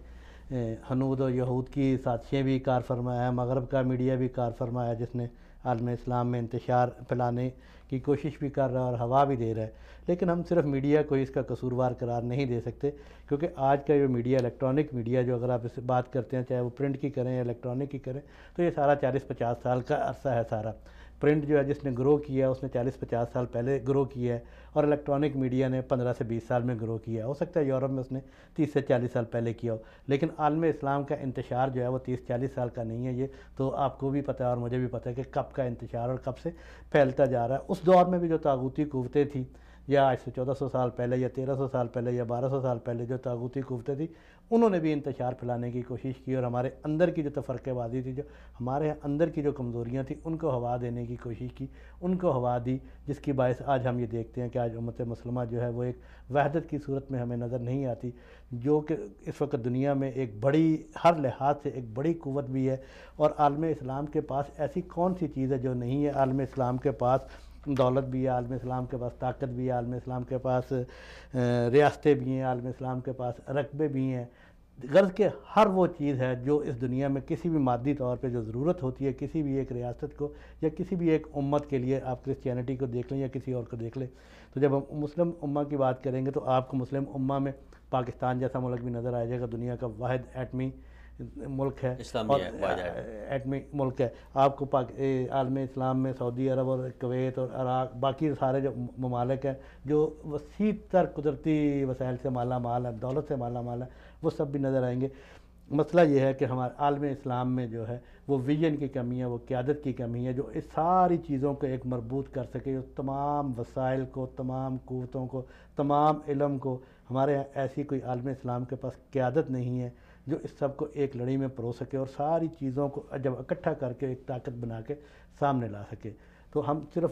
ہنود و یہود کی سازشیں بھی کار فرما ہے، مغرب کا میڈیا بھی کار فرما ہے جس نے عالم اسلام میں انتشار پھیلانے کی کوشش بھی کر رہا ہے اور ہوا بھی دے رہا ہے۔ لیکن ہم صرف میڈیا کو اس کا قصوروار قرار نہیں دے سکتے، کیونکہ آج کا جو میڈیا، الیکٹرانک میڈیا، جو اگر آپ اس سے بات کرتے ہیں چاہے وہ پرنٹ کی کریں یا الیکٹرانک کی کریں، تو یہ سارا 40-50 سال کا عرصہ ہے۔ سارا پرنٹ جو ہے جس نے گرو کیا اس نے 40-50 سال پہلے گرو کیا ہے، اور الیکٹرانک میڈیا نے 15 سے 20 سال میں گرو کیا ہے۔ ہو سکتا ہے یورپ میں اس نے 30 سے 40 سال پہلے کیا ہو، لیکن عالم اسلام کا انتشار جو ہے وہ 30-40 سال کا نہیں ہے۔ یہ تو آپ کو بھی پتہ ہے اور مجھے بھی پتہ ہے کہ کب کا انتشار اور کب سے پھیلتا جا رہا ہے۔ اس دور میں بھی جو طاغوتی قوتیں تھیں، یا آج سے 1400 سال پہلے یا 1300 سال پہلے یا 1200 سال پہلے جو طاغوتی قوتیں تھیں، انہوں نے بھی انتشار پھیلانے کی کوشش کی، اور ہمارے اندر کی جو تفرقہ بازی تھی، جو ہمارے اندر کی جو کمزوریاں تھیں، ان کو ہوا دینے کی کوشش کی، ان کو ہوا دی، جس کی باعث آج ہم یہ دیکھتے ہیں کہ آج امت مسلمہ جو ہے وہ ایک وحدت کی صورت میں ہمیں نظر نہیں آتی، جو کہ اس وقت دنیا میں ایک بڑی، ہر لحاظ سے ایک بڑی قوت بھی ہے۔ اور عالم اسلام کے پاس ایسی کون سی چیز ہے جو نہیں ہے؟ عالم اسلام کے پاس دولت بھی ہے، عالم اسلام کے پاس طاقت بھی ہے، عالم اسلام کے پاس ریاستیں بھی ہیں، عالم اسلام کے پاس رقبے بھی ہیں۔ غرض کہ ہر وہ چیز ہے جو اس دنیا میں کسی بھی مادی طور پہ جو ضرورت ہوتی ہے کسی بھی ایک ریاست کو یا کسی بھی ایک امت کے لیے، آپ کرسچینٹی کو دیکھ لیں یا کسی اور کو دیکھ لیں، تو جب ہم مسلم امہ کی بات کریں گے تو آپ کو مسلم امہ میں پاکستان جیسا ملک بھی نظر آئے گا، دنیا کا واحد ایٹمی ملک ہے، اسلامی ایٹمی ملک ہے۔ آپ کو عالم اسلام میں سعودی عرب اور کویت اور عراق، باقی سارے جو ممالک ہیں جو وسیع تر قدرتی وسائل سے مالا مال ہے، دولت سے مالا مال ہے، وہ سب بھی نظر آئیں گے۔ مسئلہ یہ ہے کہ ہمارے عالم اسلام میں جو ہے وہ ویژن کی کمی ہے، وہ قیادت کی کمی ہے جو اس ساری چیزوں کو ایک مربوط کر سکے، اس تمام وسائل کو، تمام قوتوں کو، تمام علم کو۔ ہمارے یہاں ایسی کوئی عالم اسلام کے پاس قیادت نہیں ہے جو اس سب کو ایک لڑی میں پرو سکے اور ساری چیزوں کو جب اکٹھا کر کے ایک طاقت بنا کے سامنے لا سکے۔ تو ہم صرف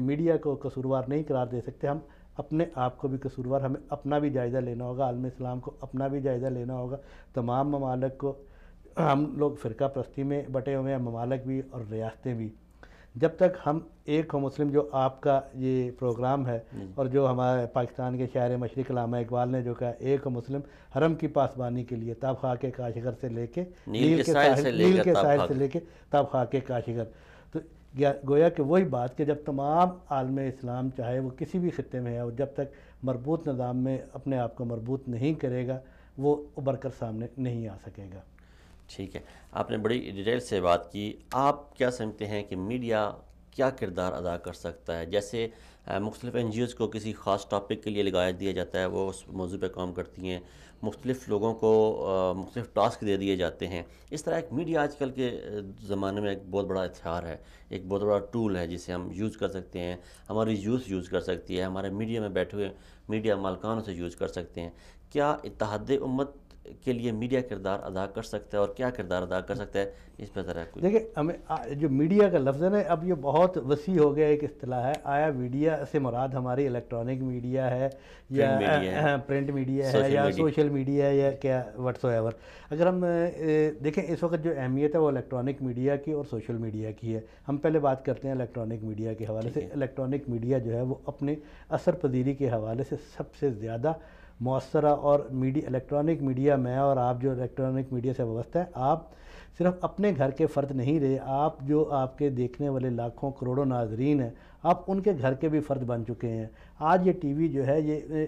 میڈیا کو قصوروار نہیں قرار دے سکتے، ہم اپنے آپ کو بھی قصوروار، ہمیں اپنا بھی جائزہ لینا ہوگا، عالم اسلام کو اپنا بھی جائزہ لینا ہوگا، تمام ممالک کو۔ ہم لوگ فرقہ پرستی میں بٹے ہوئے ہیں، ممالک بھی اور ریاستیں بھی۔ جب تک ہم ایک ہو مسلم، جو آپ کا یہ پروگرام ہے اور جو ہمارے پاکستان کے شاعر مشرق علامہ اقبال نے جو کہا، ایک ہو مسلم حرم کی پاسبانی کے لیے، تاب خاک کاشغر سے لے کے نیل کے ساحل سے لے کے تاب خاک کاشغر، تو گویا کہ وہی بات کہ جب تمام عالم اسلام چاہے وہ کسی بھی خطے میں ہے اور جب تک مربوط نظام میں اپنے آپ کو مربوط نہیں کرے گا وہ ابھر کر سامنے نہیں آ سکے گا۔ ٹھیک ہے، آپ نے بڑی ڈیٹیل سے بات کی۔ آپ کیا سمجھتے ہیں کہ میڈیا کیا کردار ادا کر سکتا ہے؟ جیسے مختلف این جی اوز کو کسی خاص ٹاپک کے لیے لگایا دیا جاتا ہے، وہ اس موضوع پہ کام کرتی ہیں، مختلف لوگوں کو مختلف ٹاسک دے دیے جاتے ہیں۔ اس طرح ایک میڈیا آج کل کے زمانے میں ایک بہت بڑا ہتھیار ہے، ایک بہت بڑا ٹول ہے جسے ہم یوز کر سکتے ہیں، ہماری یوتھ یوز کر سکتی ہے، ہمارے میڈیا میں بیٹھے ہوئے میڈیا مالکان سے یوز کر سکتے ہیں۔ کیا اتحاد امت کے لیے میڈیا کردار ادا کر سکتا ہے اور کیا کردار ادا کر سکتا ہے؟ اس پہ ذرا کچھ دیکھیں، ہمیں جو میڈیا کا لفظ ہے نا اب یہ بہت وسیع ہو گیا، ایک اصطلاح ہے۔ آیا میڈیا سے مراد ہماری الیکٹرانک میڈیا ہے یا پرنٹ میڈیا ہے یا سوشل میڈیا ہے یا کیا واٹس ایور؟ اگر ہم دیکھیں اس وقت جو اہمیت ہے وہ الیکٹرانک میڈیا کی اور سوشل میڈیا کی ہے۔ ہم پہلے بات کرتے ہیں الیکٹرانک میڈیا کے حوالے سے۔ الیکٹرانک میڈیا جو ہے وہ اپنے اثر پذیری کے حوالے سے سب سے زیادہ مؤثرہ، اور الیکٹرانک میڈیا میں اور آپ جو الیکٹرانک میڈیا سے وابستہ ہیں، آپ صرف اپنے گھر کے فرد نہیں رہے، آپ جو آپ کے دیکھنے والے لاکھوں کروڑوں ناظرین ہیں آپ ان کے گھر کے بھی فرد بن چکے ہیں۔ آج یہ ٹی وی جو ہے یہ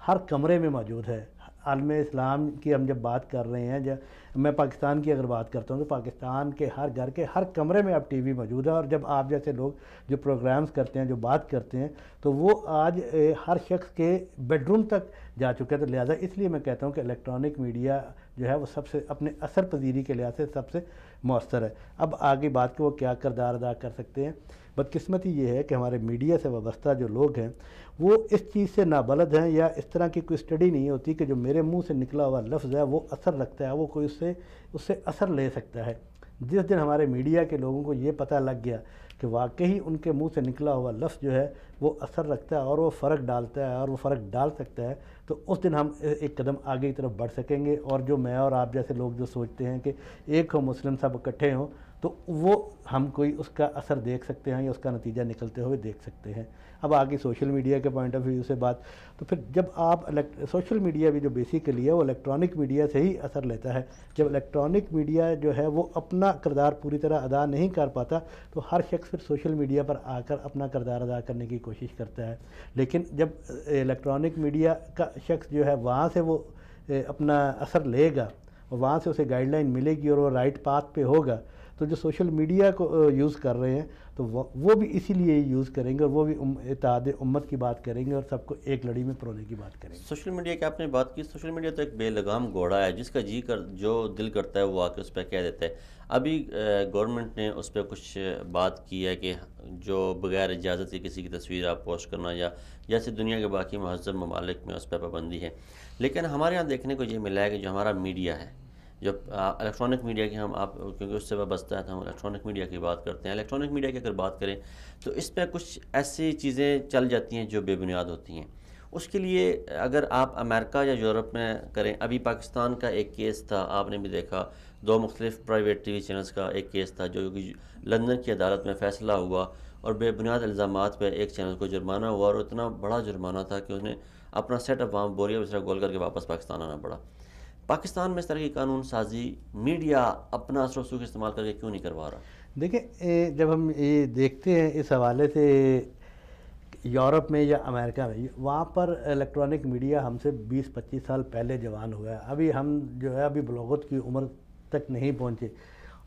ہر کمرے میں موجود ہے۔ عالم اسلام کی ہم جب بات کر رہے ہیں، میں پاکستان کی اگر بات کرتا ہوں تو پاکستان کے ہر گھر کے ہر کمرے میں اب ٹی وی موجود ہے، اور جب آپ جیسے لوگ جو پروگرامز کرتے ہیں، جو بات کرتے ہیں، تو وہ آج ہر شخص کے بیڈ روم تک جا چکے ہیں۔ تو لہٰذا اس لیے میں کہتا ہوں کہ الیکٹرانک میڈیا جو ہے وہ سب سے اپنے اثر پذیری کے لحاظ سے سب سے مؤثر ہے۔ اب آگے بات کہ وہ کیا کردار ادا کر سکتے ہیں۔ بدقسمتی یہ ہے کہ ہمارے میڈیا سے وابستہ جو لوگ ہیں وہ اس چیز سے نابلد ہیں، یا اس طرح کی کوئی اسٹڈی نہیں ہوتی کہ جو میرے منہ سے نکلا ہوا لفظ ہے وہ اثر رکھتا ہے، وہ کوئی اس سے اثر لے سکتا ہے۔ جس دن ہمارے میڈیا کے لوگوں کو یہ پتہ لگ گیا کہ واقعی ان کے منہ سے نکلا ہوا لفظ جو ہے وہ اثر رکھتا ہے اور وہ فرق ڈالتا ہے اور وہ فرق ڈال سکتا ہے، تو اس دن ہم ایک قدم آگے کی طرف بڑھ سکیں گے۔ اور جو میں اور آپ جیسے لوگ جو سوچتے ہیں کہ ایک ہو مسلم سب اکٹھے ہوں، تو وہ ہم کوئی اس کا اثر دیکھ سکتے ہیں یا اس کا نتیجہ نکلتے ہوئے دیکھ سکتے ہیں۔ اب آگے سوشل میڈیا کے پوائنٹ آف ویو سے بات، تو پھر جب آپ سوشل میڈیا بھی جو بیسیکلی ہے وہ الیکٹرانک میڈیا سے ہی اثر لیتا ہے۔ جب الیکٹرانک میڈیا جو ہے وہ اپنا کردار پوری طرح ادا نہیں کر پاتا تو ہر شخص پھر سوشل میڈیا پر آ کر اپنا کردار ادا کرنے کی کوشش کرتا ہے۔ لیکن جب الیکٹرانک میڈیا کا شخص جو ہے وہاں سے وہ اپنا اثر لے گا اور وہاں سے اسے گائیڈ لائن ملے گی اور وہ رائٹ پاتھ پہ ہوگا، تو جو سوشل میڈیا کو یوز کر رہے ہیں تو وہ بھی اسی لیے یوز کریں گے اور وہ بھی اتحاد امت کی بات کریں گے اور سب کو ایک لڑی میں پرونے کی بات کریں گے۔ سوشل میڈیا کی آپ نے بات کی، سوشل میڈیا تو ایک بے لگام گھوڑا ہے، جس کا جو دل کرتا ہے وہ آ کے اس پہ کہہ دیتا ہے۔ ابھی گورنمنٹ نے اس پہ کچھ بات کی ہے کہ جو بغیر اجازت کے کسی کی تصویر آپ پوسٹ کرنا، یا جیسے دنیا کے باقی مہذب ممالک میں اس پہ پابندی ہے، لیکن ہمارے یہاں دیکھنے کو یہ ملا ہے کہ جو ہمارا میڈیا ہے، جو الیکٹرانک میڈیا کی آپ کیونکہ اس سے وابستہ ہے تو ہم الیکٹرانک میڈیا کی بات کرتے ہیں۔ الیکٹرانک میڈیا کی اگر بات کریں تو اس پہ کچھ ایسی چیزیں چل جاتی ہیں جو بے بنیاد ہوتی ہیں۔ اس کے لیے اگر آپ امریکہ یا یورپ میں کریں، ابھی پاکستان کا ایک کیس تھا، آپ نے بھی دیکھا، 2 مختلف پرائیویٹ ٹی وی چینلز کا ایک کیس تھا جو لندن کی عدالت میں فیصلہ ہوا، اور بے بنیاد الزامات پہ ایک چینل کو جرمانہ ہوا، اور اتنا بڑا جرمانہ تھا کہ انہیں اپنا سیٹ اپ وہاں بوریا بسرا گول کر کے واپس پاکستان آنا پڑا۔ پاکستان میں اس طرح کی قانون سازی میڈیا اپنا اثر و رسوخ استعمال کر کے کیوں نہیں کروا رہا؟ دیکھیں، جب ہم یہ دیکھتے ہیں اس حوالے سے یورپ میں یا امریکہ میں، وہاں پر الیکٹرانک میڈیا ہم سے 20-25 سال پہلے جوان ہوا ہے۔ ابھی ہم جو ہے ابھی بلوغت کی عمر تک نہیں پہنچے،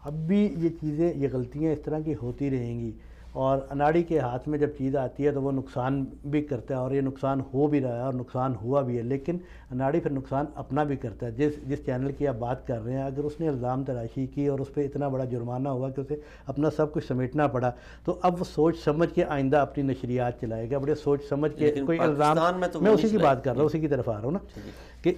اب بھی یہ چیزیں، یہ غلطیاں اس طرح کی ہوتی رہیں گی، اور اناڑی کے ہاتھ میں جب چیز آتی ہے تو وہ نقصان بھی کرتا ہے، اور یہ نقصان ہو بھی رہا ہے اور نقصان ہوا بھی ہے، لیکن اناڑی پھر نقصان اپنا بھی کرتا ہے۔ جس چینل کی آپ بات کر رہے ہیں، اگر اس نے الزام تراشی کی اور اس پہ اتنا بڑا جرمانہ ہوا کہ اسے اپنا سب کچھ سمیٹنا پڑا، تو اب وہ سوچ سمجھ کے آئندہ اپنی نشریات چلائے گا، بڑے سوچ سمجھ کے کوئی الزام، میں اسی کی بات کر رہا ہوں، اسی کی طرف آ رہا ہوں نا، کہ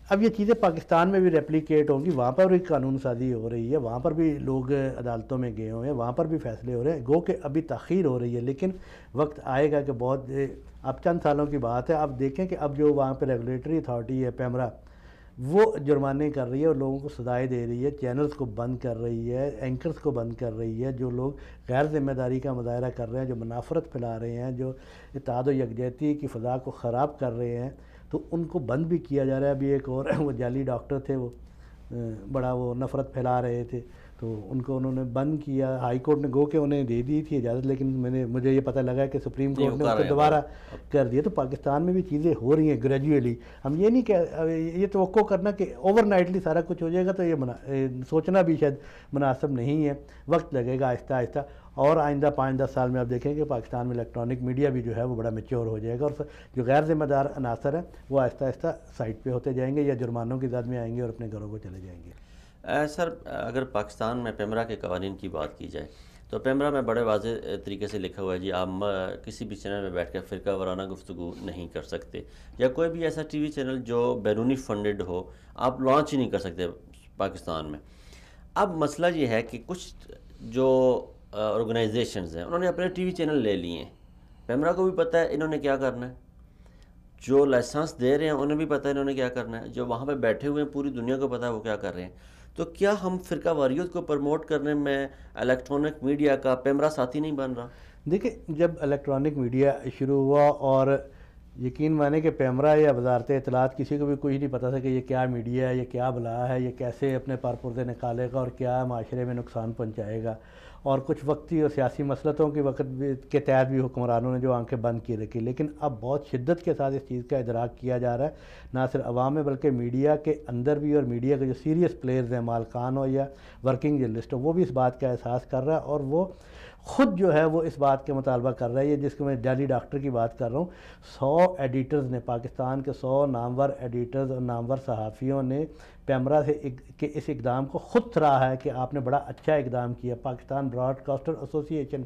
اب یہ چیزیں پاکستان میں بھی ریپلیکیٹ ہوں گی، وہاں پر بھی قانون سازی ہو رہی ہے، وہاں پر بھی لوگ عدالتوں میں گئے ہوئے ہیں، وہاں پر بھی فیصلے ہو رہے ہیں، گو کہ ابھی تاخیر ہو رہی ہے، لیکن وقت آئے گا کہ بہت، اب چند سالوں کی بات ہے۔ اب دیکھیں کہ اب جو وہاں پہ ریگولیٹری اتھارٹی ہے پیمرا، وہ جرمانے کر رہی ہے اور لوگوں کو سزائیں دے رہی ہے، چینلز کو بند کر رہی ہے، اینکرز کو بند کر رہی ہے، جو لوگ غیر ذمہ داری کا مظاہرہ کر رہے ہیں، جو منافرت پھیلا رہے ہیں، جو اتحاد و یکجہتی کی فضا کو خراب کر رہے ہیں، تو ان کو بند بھی کیا جا رہا ہے۔ ابھی ایک اور وہ جعلی ڈاکٹر تھے، وہ بڑا وہ نفرت پھیلا رہے تھے، تو ان کو انہوں نے بند کیا. ہائی کورٹ نے گو کہ انہیں دے دی تھی اجازت, لیکن مجھے یہ پتہ لگا کہ سپریم کورٹ نے اس کو دوبارہ کر دیا. تو پاکستان میں بھی چیزیں ہو رہی ہیں گریجولی. ہم یہ نہیں کہ یہ توقع کرنا کہ اوور نائٹلی سارا کچھ ہو جائے گا, تو یہ سوچنا بھی شاید مناسب نہیں ہے. وقت لگے گا آہستہ آہستہ, اور آئندہ 5-10 سال میں آپ دیکھیں کہ پاکستان میں الیکٹرانک میڈیا بھی جو ہے وہ بڑا میچور ہو جائے گا, اور جو غیر ذمہ دار عناصر ہیں وہ آہستہ آہستہ سائٹ پہ ہوتے جائیں گے یا جرمانوں کی زد میں آئیں گے اور اپنے گھروں کو چلے جائیں گے. سر اگر پاکستان میں پیمرا کے قوانین کی بات کی جائے تو پیمرا میں بڑے واضح طریقے سے لکھا ہوا ہے جی, آپ کسی بھی چینل میں بیٹھ کر فرقہ وارانہ گفتگو نہیں کر سکتے, یا کوئی بھی ایسا ٹی وی چینل جو بیرونی فنڈڈ ہو آپ لانچ ہی نہیں کر سکتے پاکستان میں. اب مسئلہ یہ ہے کہ کچھ جو آرگنائزیشنز ہیں انہوں نے اپنے ٹی وی چینل لے لیے ہیں. پیمرا کو بھی پتہ ہے انہوں نے کیا کرنا ہے, جو لائسنس دے رہے ہیں انہیں بھی پتہ ہے انہوں نے کیا کرنا ہے, جو وہاں پہ بیٹھے ہوئے ہیں پوری دنیا کو پتہ ہے وہ کیا کر رہے ہیں. تو کیا ہم فرقہ واریت کو پروموٹ کرنے میں الیکٹرانک میڈیا کا پیمرا ساتھی نہیں بن رہا؟ دیکھیں, جب الیکٹرانک میڈیا شروع ہوا, اور یقین مانے کہ پیمرا یا وزارت اطلاعات کسی کو بھی کچھ نہیں پتا تھا کہ یہ کیا میڈیا ہے, یہ کیا بلا ہے, یہ کیسے اپنے پرپردے نکالے گا اور کیا معاشرے میں نقصان پہنچائے گا. اور کچھ وقتی اور سیاسی مسلطوں کے وقت کے تحت بھی حکمرانوں نے جو آنکھیں بند کی رکھی, لیکن اب بہت شدت کے ساتھ اس چیز کا ادراک کیا جا رہا ہے, نہ صرف عوام میں بلکہ میڈیا کے اندر بھی, اور میڈیا کے جو سیریس پلیئرز ہیں, مالکان ہو یا ورکنگ جرنلسٹ ہو, وہ بھی اس بات کا احساس کر رہا ہے, اور وہ خود جو ہے وہ اس بات کے مطالبہ کر رہا ہے. یہ جس کو میں ڈیلی ڈاکٹر کی بات کر رہا ہوں, 100 ایڈیٹرز نے, پاکستان کے 100 نامور ایڈیٹرز اور نامور صحافیوں نے پیمرا سے کے اس اقدام کو خود سراہا ہے کہ آپ نے بڑا اچھا اقدام کیا. پاکستان براڈ کاسٹر ایسوسی ایشن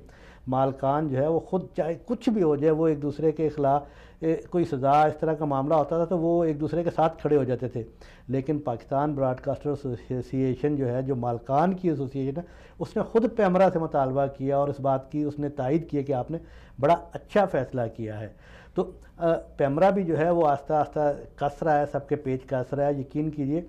مالکان جو ہے وہ خود, چاہے کچھ بھی ہو جائے, وہ ایک دوسرے کے خلاف کوئی سزا اس طرح کا معاملہ ہوتا تھا تو وہ ایک دوسرے کے ساتھ کھڑے ہو جاتے تھے. لیکن پاکستان براڈ کاسٹر ایسوسی ایشن جو ہے, جو مالکان کی ایسوسی ایشن ہے, اس نے خود پیمرا سے مطالبہ کیا اور اس بات کی اس نے تائید کیا کہ آپ نے بڑا اچھا فیصلہ کیا ہے. تو پیمرا بھی جو ہے وہ آہستہ آہستہ کس رہا ہے, سب کے پیچ کس رہا ہے. یقین کیجئے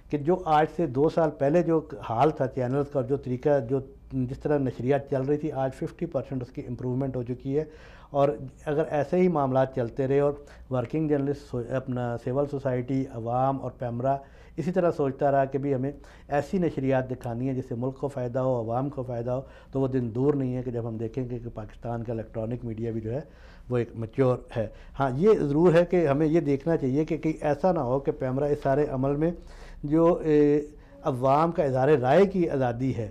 کہ جو آج سے 2 سال پہلے جو حال تھا چینلز کا, جو طریقہ, جو جس طرح نشریات چل رہی تھی, آج 50% اس کی امپرومنٹ ہو چکی ہے. اور اگر ایسے ہی معاملات چلتے رہے اور ورکنگ جرنلسٹ, اپنا سول سوسائٹی, عوام اور پیمرا اسی طرح سوچتا رہا کہ بھی ہمیں ایسی نشریات دکھانی ہے جس سے ملک کو فائدہ ہو, عوام کو فائدہ ہو, تو وہ دن دور نہیں ہے کہ جب ہم دیکھیں گے کہ پاکستان کا الیکٹرانک میڈیا بھی جو ہے وہ ایک میچور ہے. ہاں, یہ ضرور ہے کہ ہمیں یہ دیکھنا چاہیے کہ کہیں ایسا نہ ہو کہ پیمرا اس سارے عمل میں جو عوام کا اظہار رائے کی آزادی ہے,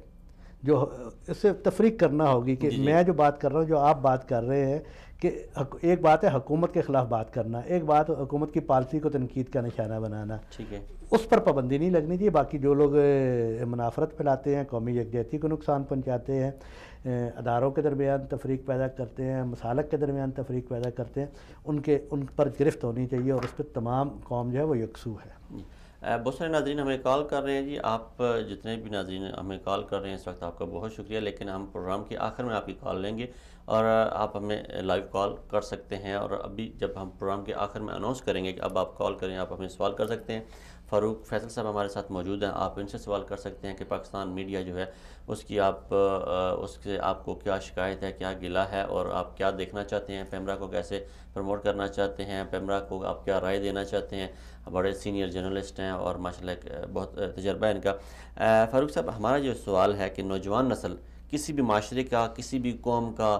جو اس سے تفریق کرنا ہوگی کہ میں جو بات کر رہا ہوں, جو آپ بات کر رہے ہیں, کہ ایک بات ہے حکومت کے خلاف بات کرنا, ایک بات حکومت کی پالیسی کو تنقید کا نشانہ بنانا, ٹھیک ہے, اس پر پابندی نہیں لگنی چاہیے. باقی جو لوگ منافرت پھیلاتے ہیں, قومی یکجہتی کو نقصان پہنچاتے ہیں, اداروں کے درمیان تفریق پیدا کرتے ہیں, مسالک کے درمیان تفریق پیدا کرتے ہیں, ان پر گرفت ہونی چاہیے, اور اس پہ تمام قوم جو ہے وہ یکسو ہے. بہت سارے ناظرین ہمیں کال کر رہے ہیں جی. آپ جتنے بھی ناظرین ہمیں کال کر رہے ہیں اس وقت آپ کا بہت شکریہ, لیکن ہم پروگرام کے آخر میں آپ کی کال لیں گے اور آپ ہمیں لائیو کال کر سکتے ہیں. اور ابھی جب ہم پروگرام کے آخر میں اناؤنس کریں گے کہ اب آپ کال کریں, آپ ہمیں سوال کر سکتے ہیں. فاروق فیصل صاحب ہمارے ساتھ موجود ہیں, آپ ان سے سوال کر سکتے ہیں کہ پاکستان میڈیا جو ہے اس کی اس سے آپ کو کیا شکایت ہے, کیا گلہ ہے, اور آپ کیا دیکھنا چاہتے ہیں, پیمرا کو کیسے پروموٹ کرنا چاہتے ہیں, پیمرا کو آپ کیا رائے دینا چاہتے ہیں. بڑے سینئر جرنلسٹ ہیں اور ماشاءاللہ بہت تجربہ ہے ان کا. فاروق صاحب, ہمارا جو سوال ہے کہ نوجوان نسل کسی بھی معاشرے کا, کسی بھی قوم کا,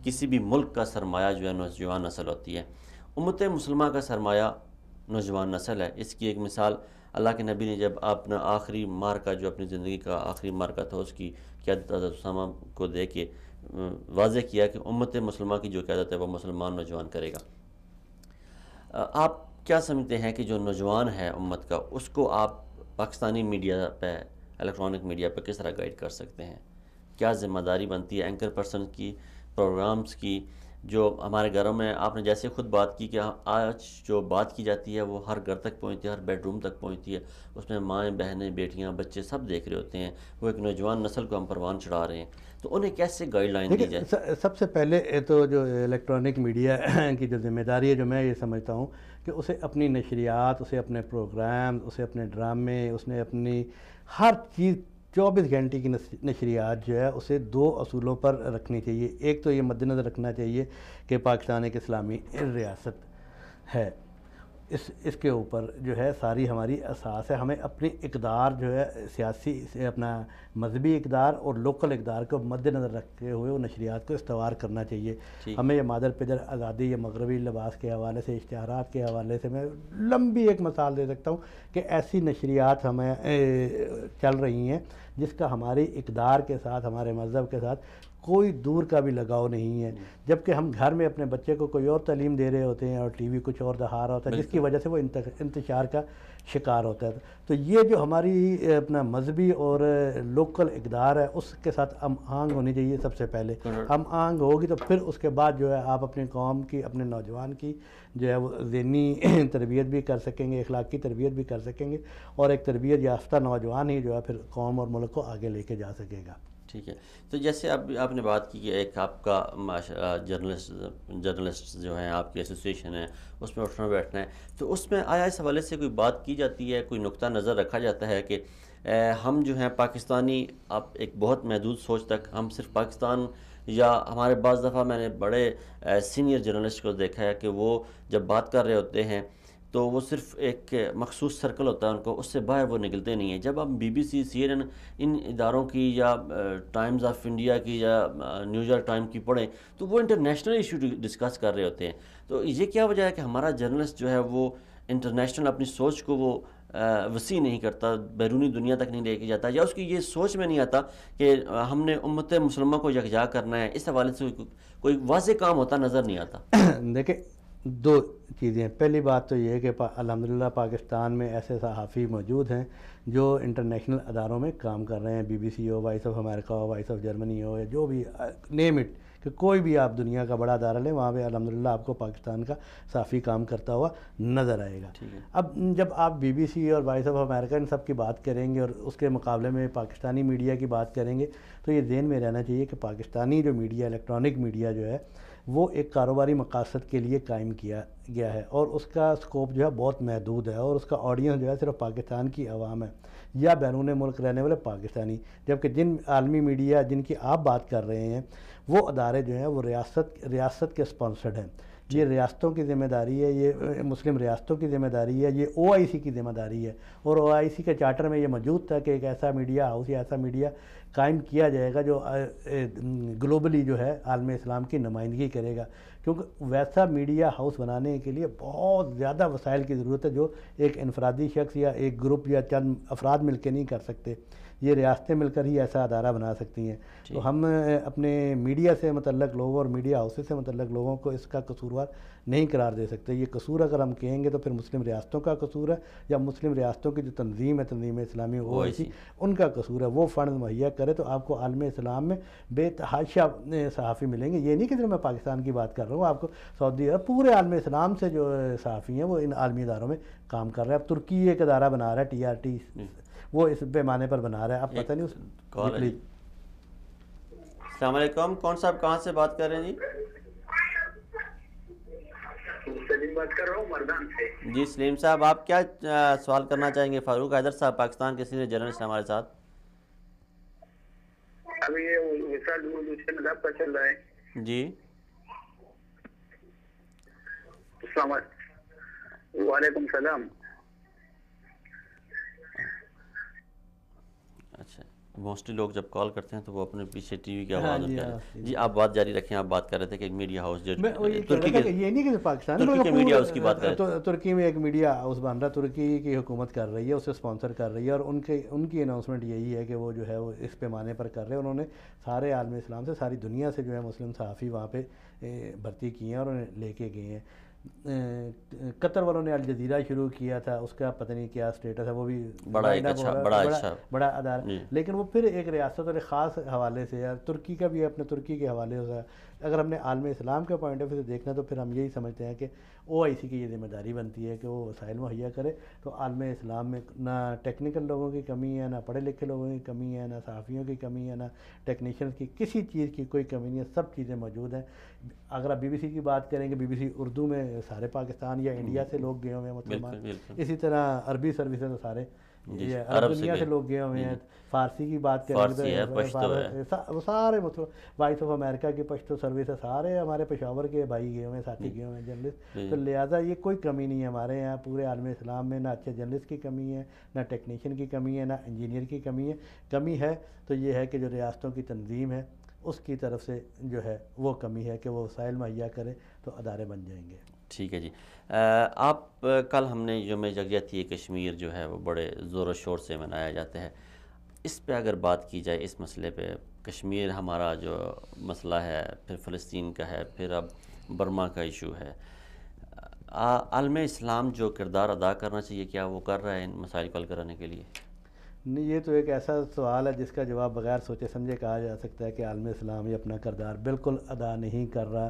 کسی بھی ملک کا سرمایہ جو ہے نوجوان نسل ہوتی ہے. امت مسلمہ کا سرمایہ نوجوان نسل ہے. اس کی ایک مثال اللہ کے نبی نے جب اپنا آخری مارکہ, جو اپنی زندگی کا آخری مارکہ تھا, اس کی قیادت حضرت اسامہ کو دے کے واضح کیا کہ امت مسلمہ کی جو قیادت ہے وہ مسلمان نوجوان کرے گا. آپ کیا سمجھتے ہیں کہ جو نوجوان ہے امت کا, اس کو آپ پاکستانی میڈیا پہ, الیکٹرانک میڈیا پہ کس طرح گائیڈ کر سکتے ہیں؟ کیا ذمہ داری بنتی ہے اینکر پرسن کی, پروگرامز کی, جو ہمارے گھروں میں آپ نے جیسے خود بات کی کہ آج جو بات کی جاتی ہے وہ ہر گھر تک پہنچتی ہے, ہر بیڈ روم تک پہنچتی ہے, اس میں مائیں, بہنیں, بیٹیاں, بچے سب دیکھ رہے ہوتے ہیں. وہ ایک نوجوان نسل کو ہم پروان چڑھا رہے ہیں, تو انہیں کیسے گائیڈ لائن دی جائے؟ سب سے پہلے تو جو الیکٹرانک میڈیا کی جو ذمہ داری ہے, جو میں یہ سمجھتا ہوں کہ اسے اپنی نشریات, اسے اپنے پروگرام, اسے اپنے ڈرامے, اس نے اپنی ہر چیز 24 گھنٹے کی نشریات جو ہے اسے 2 اصولوں پر رکھنی چاہیے. ایک تو یہ مد نظر رکھنا چاہیے کہ پاکستان ایک اسلامی ریاست ہے. اس کے اوپر جو ہے ساری ہماری اساس ہے. ہمیں اپنی اقدار جو ہے سیاسی اپنا مذہبی اقدار اور لوکل اقدار کو مد نظر رکھتے ہوئے وہ نشریات کو استوار کرنا چاہیے. ہمیں یہ مادر پدر آزادی یا مغربی لباس کے حوالے سے اشتہارات کے حوالے سے میں لمبی ایک مثال دے سکتا ہوں کہ ایسی نشریات ہمیں چل رہی ہیں جس کا ہماری اقدار کے ساتھ ہمارے مذہب کے ساتھ کوئی دور کا بھی لگاؤ نہیں ہے, جبکہ ہم گھر میں اپنے بچے کو کوئی اور تعلیم دے رہے ہوتے ہیں اور ٹی وی کچھ اور دکھا رہا ہوتا ہے جس کی وجہ سے وہ انتشار کا شکار ہوتا ہے. تو یہ جو ہماری اپنا مذہبی اور لوکل اقدار ہے اس کے ساتھ ہم آہنگ ہونی چاہیے. سب سے پہلے ہم آہنگ ہوگی تو پھر اس کے بعد جو ہے آپ اپنی قوم کی, اپنے نوجوان کی جو ہے وہ ذہنی تربیت بھی کر سکیں گے, اخلاقی تربیت بھی کر سکیں گے, اور ایک تربیت یافتہ نوجوان ہی جو ہے پھر قوم اور ملک کو آگے لے کے جا سکے گا. ٹھیک ہے. تو جیسے آپ نے بات کی کہ ایک آپ کا جرنلسٹ جو ہیں آپ کی ایسوسیشن ہے اس میں اٹھنا بیٹھنا ہے, تو اس میں آیا اس حوالے سے کوئی بات کی جاتی ہے, کوئی نقطہ نظر رکھا جاتا ہے کہ ہم جو ہیں پاکستانی آپ ایک بہت محدود سوچ تک ہم صرف پاکستان, یا ہمارے بعض دفعہ میں نے بڑے سینئر جرنلسٹ کو دیکھا ہے کہ وہ جب بات کر رہے ہوتے ہیں تو وہ صرف ایک مخصوص سرکل ہوتا ہے ان کو, اس سے باہر وہ نکلتے نہیں ہیں. جب ہم بی بی سی, CNN ان اداروں کی یا ٹائمز آف انڈیا کی یا نیو یارک ٹائم کی پڑھیں تو وہ انٹرنیشنل ایشو ڈسکس کر رہے ہوتے ہیں. تو یہ کیا وجہ ہے کہ ہمارا جرنلسٹ جو ہے وہ انٹرنیشنل اپنی سوچ کو وہ وسیع نہیں کرتا, بیرونی دنیا تک نہیں لے کے جاتا, یا اس کی یہ سوچ میں نہیں آتا کہ ہم نے امت مسلمہ کو یکجا کرنا ہے؟ اس حوالے سے کوئی واضح کام ہوتا نظر نہیں آتا. دیکھیں دو چیزیں ہیں. پہلی بات تو یہ ہے کہ الحمدللہ پاکستان میں ایسے صحافی موجود ہیں جو انٹرنیشنل اداروں میں کام کر رہے ہیں, BBC ہو, وائس آف امریکہ ہو, وائس آف جرمنی ہو, یا جو بھی نیم اٹ, کہ کوئی بھی آپ دنیا کا بڑا ادارہ لیں وہاں پہ الحمدللہ آپ کو پاکستان کا صحافی کام کرتا ہوا نظر آئے گا. اب جب آپ BBC اور وائس آف امریکہ ان سب کی بات کریں گے اور اس کے مقابلے میں پاکستانی میڈیا کی بات کریں گے تو یہ ذہن میں رہنا چاہیے کہ پاکستانی جو میڈیا, الیکٹرانک میڈیا جو ہے وہ ایک کاروباری مقاصد کے لیے قائم کیا گیا ہے, اور اس کا سکوپ جو ہے بہت محدود ہے, اور اس کا آڈینس جو ہے صرف پاکستان کی عوام ہے یا بیرون ملک رہنے والے پاکستانی. جبکہ جن عالمی میڈیا جن کی آپ بات کر رہے ہیں وہ ادارے جو ہیں وہ ریاست کے سپانسرڈ ہیں. یہ ریاستوں کی ذمہ داری ہے, یہ مسلم ریاستوں کی ذمہ داری ہے, یہ OIC کی ذمہ داری ہے, اور OIC کے چارٹر میں یہ موجود تھا کہ ایک ایسا میڈیا ہاؤس یا ایسا میڈیا قائم کیا جائے گا جو گلوبلی جو ہے عالم اسلام کی نمائندگی کرے گا, کیونکہ ویسا میڈیا ہاؤس بنانے کے لیے بہت زیادہ وسائل کی ضرورت ہے جو ایک انفرادی شخص یا ایک گروپ یا چند افراد مل کے نہیں کر سکتے. یہ ریاستیں مل کر ہی ایسا ادارہ بنا سکتی ہیں. تو ہم اپنے میڈیا سے متعلق لوگوں اور میڈیا ہاؤسز سے متعلق لوگوں کو اس کا قصوروار نہیں قرار دے سکتے. یہ قصور اگر ہم کہیں گے تو پھر مسلم ریاستوں کا قصور ہے, یا مسلم ریاستوں کی جو تنظیم ہے, تنظیم اسلامی OIC, ان کا قصور ہے. وہ فنڈ مہیا کرے تو آپ کو عالم اسلام میں بے تحاشا صحافی ملیں گے. یہ نہیں کہ صرف میں پاکستان کی بات کر رہا ہوں, آپ کو سعودی عرب, پورے عالم اسلام سے جو صحافی ہیں وہ ان عالمی اداروں میں کام کر رہے ہیں. اب ترکی ایک ادارہ بنا رہا ہے, TRT, وہ اس پیمانے پر بنا رہا ہے. اب پتہ نہیں اس السلام علیکم, کون صاحب کہاں سے بات کر رہے ہیں؟ جی سلیم بات کر رہا ہوں مردان سے. جی سلیم صاحب, آپ کیا سوال کرنا چاہیں گے؟ فاروق حیدر صاحب پاکستان کے سینئر جرنلسٹ ہمارے ساتھ. ابھی یہ وصال اردو چینل آپ کا چل رہا ہے. جی السلام علیکم. وعلیکم السلام. اچھا, موسٹلی لوگ جب کال کرتے ہیں تو وہ اپنے پیچھے ٹی وی کی آواز ہوتا ہے. جی آپ بات جاری رکھیں. آپ بات کر رہے تھے کہ ایک میڈیا ہاؤس جو ترکی کے, یہ نہیں کہ پاکستان کے میڈیا ہاؤس کی بات کر رہے ہیں, ترکی میں ایک میڈیا ہاؤس بن رہا ہے, ترکی کی حکومت کر رہی ہے, اسے اسپانسر کر رہی ہے, اور ان کی اناؤنسمنٹ یہی ہے کہ وہ جو ہے وہ اس پیمانے پر کر رہے ہیں. انہوں نے سارے عالم اسلام سے, ساری دنیا سے جو ہے مسلم صحافی وہاں پہ بھرتی کیے ہیں اور انہیں لے کے گئے ہیں. قطر والوں نے الجزیرہ شروع کیا تھا, اس کا پتہ نہیں کیا اسٹیٹس ہے, وہ بھی بڑا ادارہ, لیکن وہ پھر ایک ریاست اور ایک خاص حوالے سے ہے. ترکی کا بھی اپنے ترکی کے حوالے سے. اگر ہم نے عالم اسلام کے پوائنٹ آف ویو سے دیکھنا تو پھر ہم یہی سمجھتے ہیں کہ OIC کی یہ ذمہ داری بنتی ہے کہ وہ وسائل مہیا کرے. تو عالم اسلام میں نہ ٹیکنیکل لوگوں کی کمی ہے, نہ پڑھے لکھے لوگوں کی کمی ہے, نہ صحافیوں کی کمی ہے, نہ ٹیکنیشینز کی, کسی چیز کی کوئی کمی نہیں ہے, سب چیزیں موجود ہیں. اگر آپ BBC کی بات کریں کہ BBC اردو میں سارے پاکستان یا انڈیا سے لوگ گئے ہوئے ہیں مسلمان, اسی طرح عربی سروسز تو سارے عرب دنیا سے لوگ گئے ہوئے ہیں. فارسی کی بات کریں تو وہ سارے وائس آف امریکہ کی پشتو سروس ہے، سارے ہمارے پشاور کے بھائی گئے ہوئے ہیں، ساتھی گئے ہوئے ہیں جرنلسٹ، تو لہٰذا یہ کوئی کمی نہیں ہے ہمارے یہاں پورے عالم اسلام میں، نہ اچھے جرنلسٹ کی کمی ہے، نہ ٹیکنیشین کی کمی ہے، نہ انجینئر کی کمی ہے تو یہ ہے کہ جو ریاستوں کی تنظیم ہے اس کی طرف سے جو ہے وہ کمی ہے کہ وہ وسائل مہیا کرے تو ادارے بن جائیں گے۔ ٹھیک ہے جی، آپ کل ہم نے یوم یکجہتی کشمیر جو ہے وہ بڑے زور و شور سے منایا جاتا ہے، اس پہ اگر بات کی جائے، اس مسئلے پہ، کشمیر ہمارا جو مسئلہ ہے، پھر فلسطین کا ہے، پھر اب برما کا ایشو ہے، عالم اسلام جو کردار ادا کرنا چاہیے کیا وہ کر رہا ہے ان مسائل کو حل کرانے کے لیے؟ نہیں، یہ تو ایک ایسا سوال ہے جس کا جواب بغیر سوچے سمجھے کہا جا سکتا ہے کہ عالم اسلام یہ اپنا کردار بالکل ادا نہیں کر رہا۔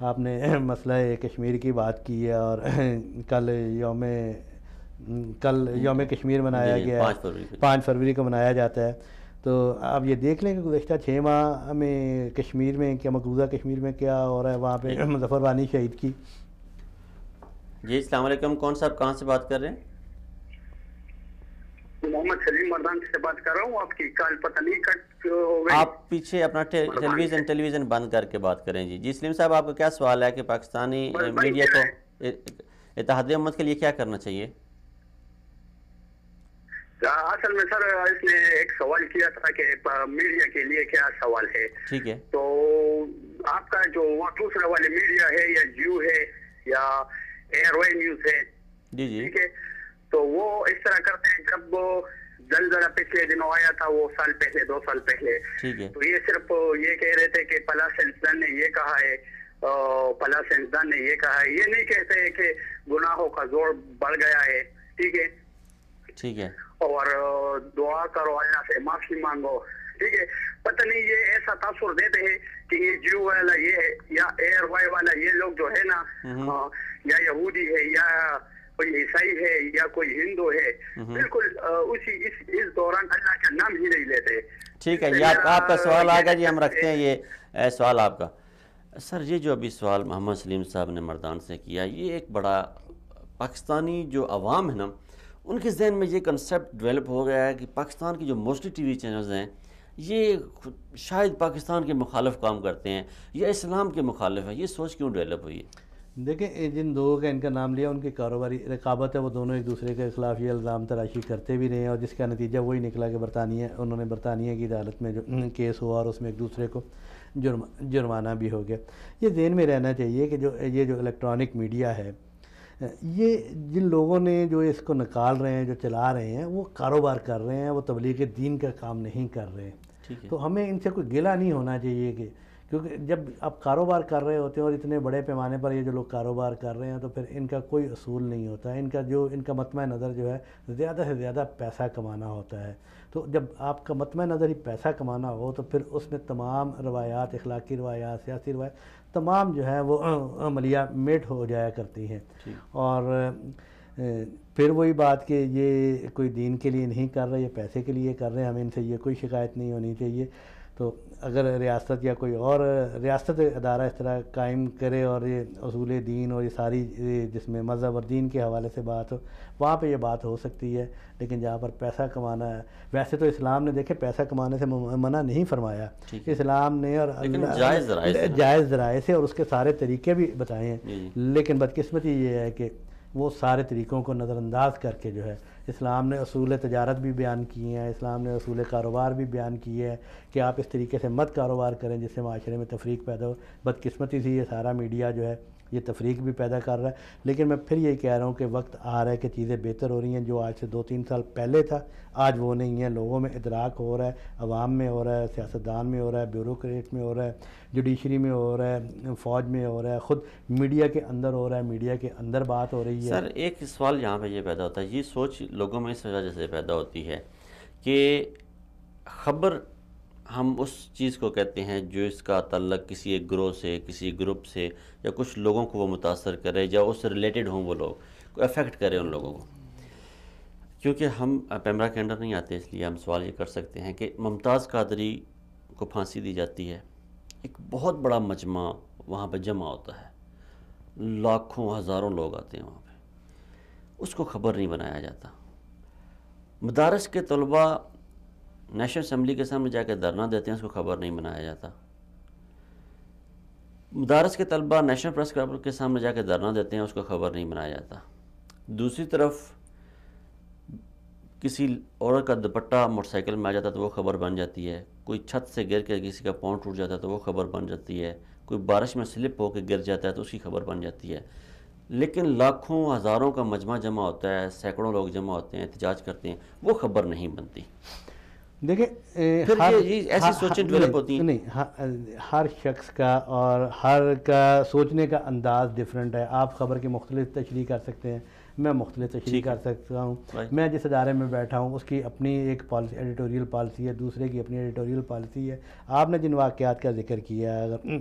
آپ نے مسئلہ کشمیر کی بات کی ہے اور کل یوم کشمیر منایا گیا ہے، 5 فروری کو منایا جاتا ہے، تو آپ یہ دیکھ لیں کہ گزشتہ 6 ماہ میں کشمیر میں کیا، مقبوضہ کشمیر میں کیا ہو رہا ہے، وہاں پہ مظفر وانی شہید کی۔ جی السلام علیکم، کون صاحب کہاں سے بات کر رہے ہیں؟ محمد سلیم مردان سے بات کر رہا ہوں، آپ کی کال پتہ نہیں کٹ ہو گئی۔ آپ پیچھے اپنا ٹیلی ویژن بند کر کے بات کریں جی۔ جی سلیم صاحب، آپ کا کیا سوال ہے کہ پاکستانی میڈیا کو اتحاد امت کے لیے کیا کرنا چاہیے؟ اصل میں سر اس نے ایک سوال کیا تھا کہ میڈیا کے لیے کیا سوال ہے، ٹھیک ہے، تو آپ کا جو وہ دوسرے والے میڈیا ہے یا جیو ہے یا ایئر وے نیوز ہے، جی جی ٹھیک ہے، تو وہ اس طرح کرتے ہیں، جب زلزلہ پچھلے دنوں آیا تھا، وہ سال پہلے 2 سال پہلے، ٹھیک ہے، تو یہ صرف یہ کہہ رہے تھے کہ پلا سائنسدان نے یہ کہا ہے، پلا سائنسدان نے یہ کہا ہے، یہ نہیں کہتے کہ گناہوں کا زور بڑھ گیا ہے، ٹھیک ہے، ٹھیک ہے، اور دعا کرو، اللہ سے معافی مانگو، ٹھیک ہے۔ پتہ نہیں یہ ایسا تاثر دیتے ہیں کہ یہ جیو والا یہ ہے یا ایئر وائی والا یہ لوگ جو ہے نا، یا یہودی ہے یا کوئی عیسائی ہے یا کوئی ہندو ہے، بالکل اس دوران اللہ کا نام ہی نہیں لیتے۔ ٹھیک ہے، یہ آپ کا سوال آ گیا جی، ہم رکھتے ہیں یہ سوال آپ کا۔ سر یہ جو ابھی سوال محمد سلیم صاحب نے مردان سے کیا، یہ ایک بڑا پاکستانی جو عوام ہے نا، ان کے ذہن میں یہ کنسیپٹ ڈیولپ ہو گیا ہے کہ پاکستان کی جو موسٹلی ٹی وی چینلز ہیں یہ شاید پاکستان کے مخالف کام کرتے ہیں یا اسلام کے مخالف ہے، یہ سوچ کیوں ڈیولپ ہوئی ہے؟ دیکھیں، جن دو کا ان کا نام لیا، ان کی کاروباری رقابت ہے، وہ دونوں ایک دوسرے کے خلاف یہ الزام تراشی کرتے بھی رہے ہیں، اور جس کا نتیجہ وہی نکلا کہ انہوں نے برطانیہ کی عدالت میں جو کیس ہوا اور اس میں ایک دوسرے کو جرمانہ بھی ہو گیا۔ یہ ذہن میں رہنا چاہیے کہ یہ جو الیکٹرانک میڈیا ہے، یہ جن لوگوں نے جو اس کو نکال رہے ہیں، جو چلا رہے ہیں، وہ کاروبار کر رہے ہیں، وہ تبلیغ دین کا کام نہیں کر رہے ہیں، تو ہمیں ان سے کوئی گلہ نہیں ہونا چاہیے کیونکہ جب آپ کاروبار کر رہے ہوتے ہیں اور اتنے بڑے پیمانے پر یہ جو لوگ کاروبار کر رہے ہیں، تو پھر ان کا کوئی اصول نہیں ہوتا ہے، ان کا مطمع نظر جو ہے زیادہ سے زیادہ پیسہ کمانا ہوتا ہے۔ تو جب آپ کا مطمع نظر ہی پیسہ کمانا ہو تو پھر اس میں تمام روایات، اخلاقی روایات، سیاسی روایات، تمام جو ہے وہ عملیہ میٹ ہو جایا کرتی ہیں، اور پھر وہی بات کہ یہ کوئی دین کے لیے نہیں کر رہے، یہ پیسے کے لیے کر رہے ہیں، ہمیں ان سے یہ کوئی شکایت نہیں ہونی چاہیے۔ تو اگر ریاست یا کوئی اور ریاست ادارہ اس طرح قائم کرے اور یہ اصول دین اور یہ ساری جس میں مذہب اور دین کے حوالے سے بات ہو، وہاں پہ یہ بات ہو سکتی ہے، لیکن جہاں پر پیسہ کمانا ہے، ویسے تو اسلام نے دیکھے پیسہ کمانے سے منع نہیں فرمایا، اسلام نے اور جائز ذرائع سے اور اس کے سارے طریقے بھی بتائے ہیں، لیکن بدقسمتی یہ ہے کہ وہ سارے طریقوں کو نظر انداز کر کے جو ہے اسلام نے اصول تجارت بھی بیان کیے ہیں، اسلام نے اصول کاروبار بھی بیان کیے ہیں کہ آپ اس طریقے سے مت کاروبار کریں جس سے معاشرے میں تفریق پیدا ہو۔ بدقسمتی سے یہ سارا میڈیا جو ہے یہ تفریق بھی پیدا کر رہا ہے، لیکن میں پھر یہ کہہ رہا ہوں کہ وقت آ رہا ہے کہ چیزیں بہتر ہو رہی ہیں، جو آج سے 2-3 سال پہلے تھا آج وہ نہیں ہے، لوگوں میں ادراک ہو رہا ہے، عوام میں ہو رہا ہے، سیاستدان میں ہو رہا ہے، بیوروکریٹ میں ہو رہا ہے، جوڈیشری میں ہو رہا ہے، فوج میں ہو رہا ہے، خود میڈیا کے اندر ہو رہا ہے، میڈیا کے اندر بات ہو رہی ہے۔ سر ایک سوال یہاں پہ یہ پیدا ہوتا ہے، یہ سوچ لوگوں میں اس وجہ سے پیدا ہوتی ہے کہ خبر ہم اس چیز کو کہتے ہیں جو اس کا تعلق کسی ایک گروہ سے، کسی گروپ سے، یا کچھ لوگوں کو وہ متاثر کرے یا اس سے ریلیٹڈ ہوں، وہ لوگ کو افیکٹ کرے ان لوگوں کو۔ کیونکہ ہم پیمرا کے انڈر نہیں آتے، اس لیے ہم سوال یہ کر سکتے ہیں کہ ممتاز قادری کو پھانسی دی جاتی ہے، ایک بہت بڑا مجمع وہاں پہ جمع ہوتا ہے، لاکھوں ہزاروں لوگ آتے ہیں وہاں پہ، اس کو خبر نہیں بنایا جاتا۔ مدارس کے طلباء نیشنل اسمبلی کے سامنے جا کے دھرنا دیتے ہیں، اس کو خبر نہیں بنایا جاتا۔ مدارس کے طلبہ نیشنل پریس کلب کے سامنے جا کے دھرنا دیتے ہیں، اس کو خبر نہیں بنایا جاتا. دوسری طرف کسی عورت کا دوپٹہ موٹر سائیکل میں آ جاتا تو وہ خبر بن جاتی ہے، کوئی چھت سے گر کے کسی کا پاؤں ٹوٹ جاتا ہے تو وہ خبر بن جاتی ہے، کوئی بارش میں سلپ ہو کے گر جاتا ہے تو اس کی خبر بن جاتی ہے. لیکن لاکھوں ہزاروں کا مجمع جمع ہوتا ہے، سینکڑوں لوگ جمع ہوتے ہیں، احتجاج کرتے ہیں، وہ خبر نہیں بنتی. دیکھیں پھر یہ ایسی سوچیں ڈیولپ ہوتی ہیں. نہیں، ہر شخص کا اور ہر کا سوچنے کا انداز ڈیفرنٹ ہے. آپ خبر کی مختلف تشریح کر سکتے ہیں، میں مختلف تشریح کر سکتا ہوں. میں جس ادارے میں بیٹھا ہوں اس کی اپنی ایک پالیسی، ایڈیٹوریل پالیسی ہے، دوسرے کی اپنی ایڈیٹوریل پالیسی ہے. آپ نے جن واقعات کا ذکر کیا ہے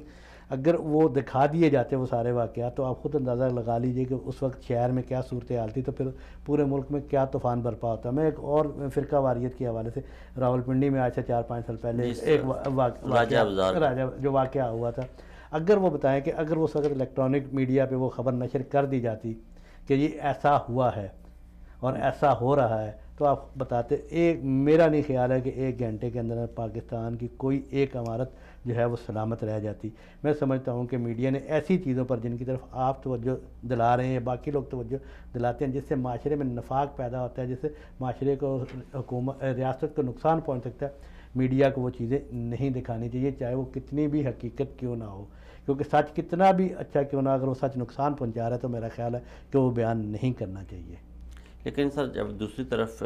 اگر وہ دکھا دیے جاتے وہ سارے واقعات تو آپ خود اندازہ لگا لیجئے کہ اس وقت شہر میں کیا صورتحال تھی، تو پھر پورے ملک میں کیا طوفان برپا ہوتا. میں ایک اور فرقہ واریت کے حوالے سے راولپنڈی میں آج سے 4-5 سال پہلے ایک راجہ جو واقعہ ہوا تھا، اگر وہ بتائیں کہ اگر وہ اس وقت الیکٹرانک میڈیا پہ وہ خبر نشر کر دی جاتی کہ یہ ایسا ہوا ہے اور ایسا ہو رہا ہے تو آپ بتاتے. میرا نہیں خیال ہے کہ 1 گھنٹے کے اندر پاکستان کی کوئی ایک عمارت جو ہے وہ سلامت رہ جاتی. میں سمجھتا ہوں کہ میڈیا نے ایسی چیزوں پر جن کی طرف آپ توجہ دلا رہے ہیں، باقی لوگ توجہ دلاتے ہیں، جس سے معاشرے میں نفاق پیدا ہوتا ہے، جس سے معاشرے کو، حکومت، ریاست کو نقصان پہنچ سکتا ہے، میڈیا کو وہ چیزیں نہیں دکھانی چاہیے، چاہے وہ کتنی بھی حقیقت کیوں نہ ہو. کیونکہ سچ کتنا بھی اچھا کیوں نہ، اگر وہ سچ نقصان پہنچا رہا ہے تو میرا خیال ہے کہ وہ بیان نہیں کرنا چاہیے. لیکن سر جب دوسری طرف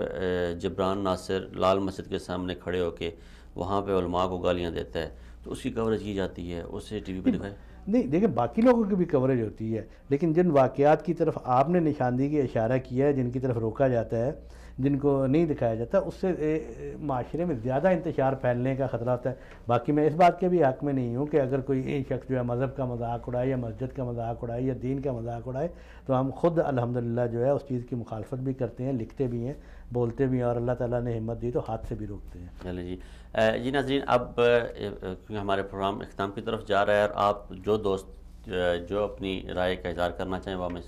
جبران ناصر لال مسجد کے سامنے کھڑے ہو کے وہاں پہ علماء کو گالیاں دیتا ہے تو اس کی کوریج کی جاتی ہے، اسے ٹی وی پہ دکھائے. نہیں دیکھیں، باقی لوگوں کی بھی کوریج ہوتی ہے، لیکن جن واقعات کی طرف آپ نے نشاندہی کی اشارہ کیا ہے، جن کی طرف روکا جاتا ہے، جن کو نہیں دکھایا جاتا، اس سے معاشرے میں زیادہ انتشار پھیلنے کا خطرہ ہوتا ہے. باقی میں اس بات کے بھی حق میں نہیں ہوں کہ اگر کوئی شخص جو ہے مذہب کا مذاق اڑائے یا مسجد کا مذاق اڑائے یا دین کا مذاق اڑائے تو ہم خود الحمدللہ جو ہے اس چیز کی مخالفت بھی کرتے ہیں، لکھتے بھی ہیں، بولتے بھی ہیں، اور اللہ تعالیٰ نے ہمت دی تو ہاتھ سے بھی روکتے ہیں. چلیں جی ناظرین، اب کیونکہ ہمارے پروگرام اختتام کی طرف جا رہا ہے، اور آپ جو دوست جو اپنی رائے کا اظہار کرنا چاہیں وہ ہمیں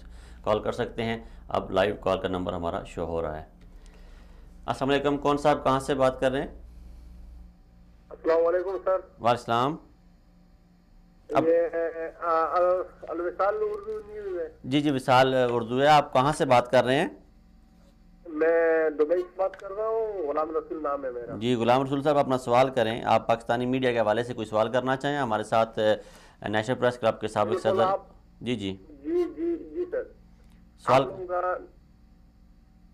کال کر سکتے ہیں. اب لائیو کال کا نمبر ہمارا شو ہو رہا ہے. السلام علیکم، کون صاحب کہاں سے بات کر رہے ہیں؟ السلام علیکم سر. وعلیکم السلام. یہ الوصال اردو نیوز ہے. جی وصال اردو ہے. آپ کہاں سے بات کر رہے ہیں؟ میں دبئی سے بات کر رہا ہوں، غلام رسول نام ہے میرا. جی غلام رسول صاحب، اپنا سوال کریں. آپ پاکستانی میڈیا کے حوالے سے کوئی سوال کرنا چاہیں؟ ہمارے ساتھ نیشنل پریس کلب کے سابق صدر. جی سر، سوال.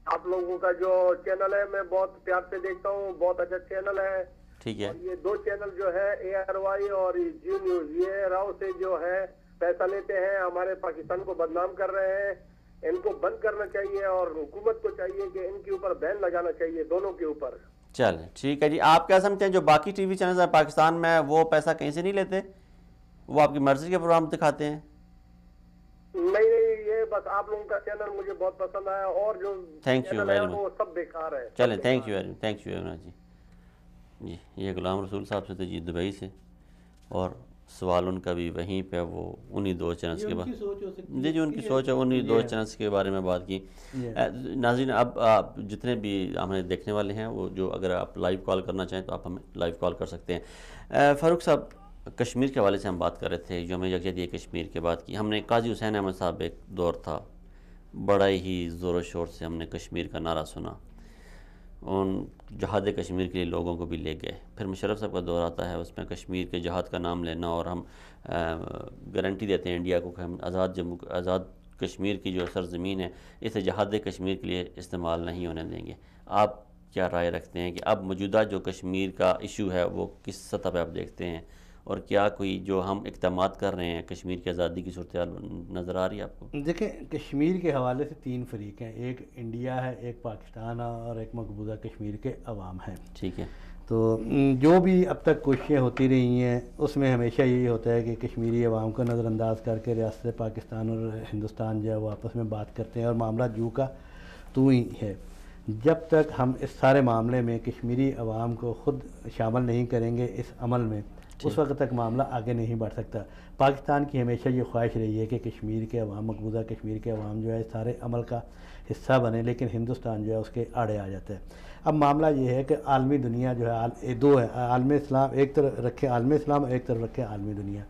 آپ لوگوں کا جو چینل ہے میں بہت پیار سے دیکھتا ہوں، بہت اچھا چینل ہے. ٹھیک ہے. یہ 2 چینل جو ہے ARY اور جیو نیوز، یہ راؤ سے جو ہے پیسہ لیتے ہیں، ہمارے پاکستان کو بدنام کر رہے ہیں. ان کو بند کرنا چاہیے اور حکومت کو چاہیے کہ ان کے اوپر بین لگانا چاہیے، دونوں کے اوپر. چلیں ٹھیک ہے جی. آپ کیا سمجھتے ہیں جو باقی ٹی وی چینلز ہیں پاکستان میں وہ پیسہ کہیں سے نہیں لیتے؟ وہ آپ کی مرضی کے پروگرام دکھاتے ہیں؟ نہیں، یہ بس آپ لوگوں کا چینل مجھے بہت پسند آیا، اور جو چینل ہے وہ سب بیکار ہے. چلیں تھینک یو ویری مچ جی. یہ غلام رسول صاحب سے تھے جی دبئی سے، اور سوال ان کا بھی وہیں پہ وہ انہی 2 چینلز کے بارے میں جو ان کی سوچ ہے انہی 2 چینلز کے بارے میں بات کی. ناظرین، اب آپ جتنے بھی ہمیں دیکھنے والے ہیں وہ جو اگر آپ لائیو کال کرنا چاہیں تو آپ ہمیں لائیو کال کر سکتے ہیں. فاروق صاحب، کشمیر کے حوالے سے ہم بات کر رہے تھے، یوم یکجہتی کشمیر کے بات کی ہم نے. قاضی حسین احمد صاحب ایک دور تھا، بڑا ہی زور و شور سے ہم نے کشمیر کا نعرہ سنا، ان جہاد کشمیر کے لیے لوگوں کو بھی لے گئے. پھر مشرف صاحب کا دور آتا ہے، اس میں کشمیر کے جہاد کا نام لینا، اور ہم گارنٹی دیتے ہیں انڈیا کو کہ ہم آزاد کشمیر کی جو سرزمین ہے اسے جہاد کشمیر کے لیے استعمال نہیں ہونے دیں گے. آپ کیا رائے رکھتے ہیں کہ اب موجودہ جو کشمیر کا ایشو ہے وہ کس سطح پہ آپ دیکھتے ہیں، اور کیا کوئی جو ہم اقدامات کر رہے ہیں کشمیر کی آزادی کی صورتحال نظر آ رہی ہے آپ کو؟ دیکھیں، کشمیر کے حوالے سے 3 فریق ہیں، ایک انڈیا ہے، ایک پاکستان ہے، اور ایک مقبوضہ کشمیر کے عوام ہیں. ٹھیک ہے. تو جو بھی اب تک کوششیں ہوتی رہی ہیں اس میں ہمیشہ یہی ہوتا ہے کہ کشمیری عوام کو نظر انداز کر کے ریاست پاکستان اور ہندوستان جو ہے وہ آپس میں بات کرتے ہیں، اور معاملہ جو کا تو ہی ہے. جب تک ہم اس سارے معاملے میں کشمیری عوام کو خود شامل نہیں کریں گے اس عمل میں، اس وقت تک معاملہ آگے نہیں بڑھ سکتا. پاکستان کی ہمیشہ یہ خواہش رہی ہے کہ کشمیر کے عوام، مقبوضہ کشمیر کے عوام جو ہے اس سارے عمل کا حصہ بنے، لیکن ہندوستان جو ہے اس کے آڑے آ جاتا ہے. اب معاملہ یہ ہے کہ عالمی دنیا جو ہے 2 ہے، عالم اسلام ایک طرف رکھے، عالم اسلام ایک طرف رکھے عالمی دنیا.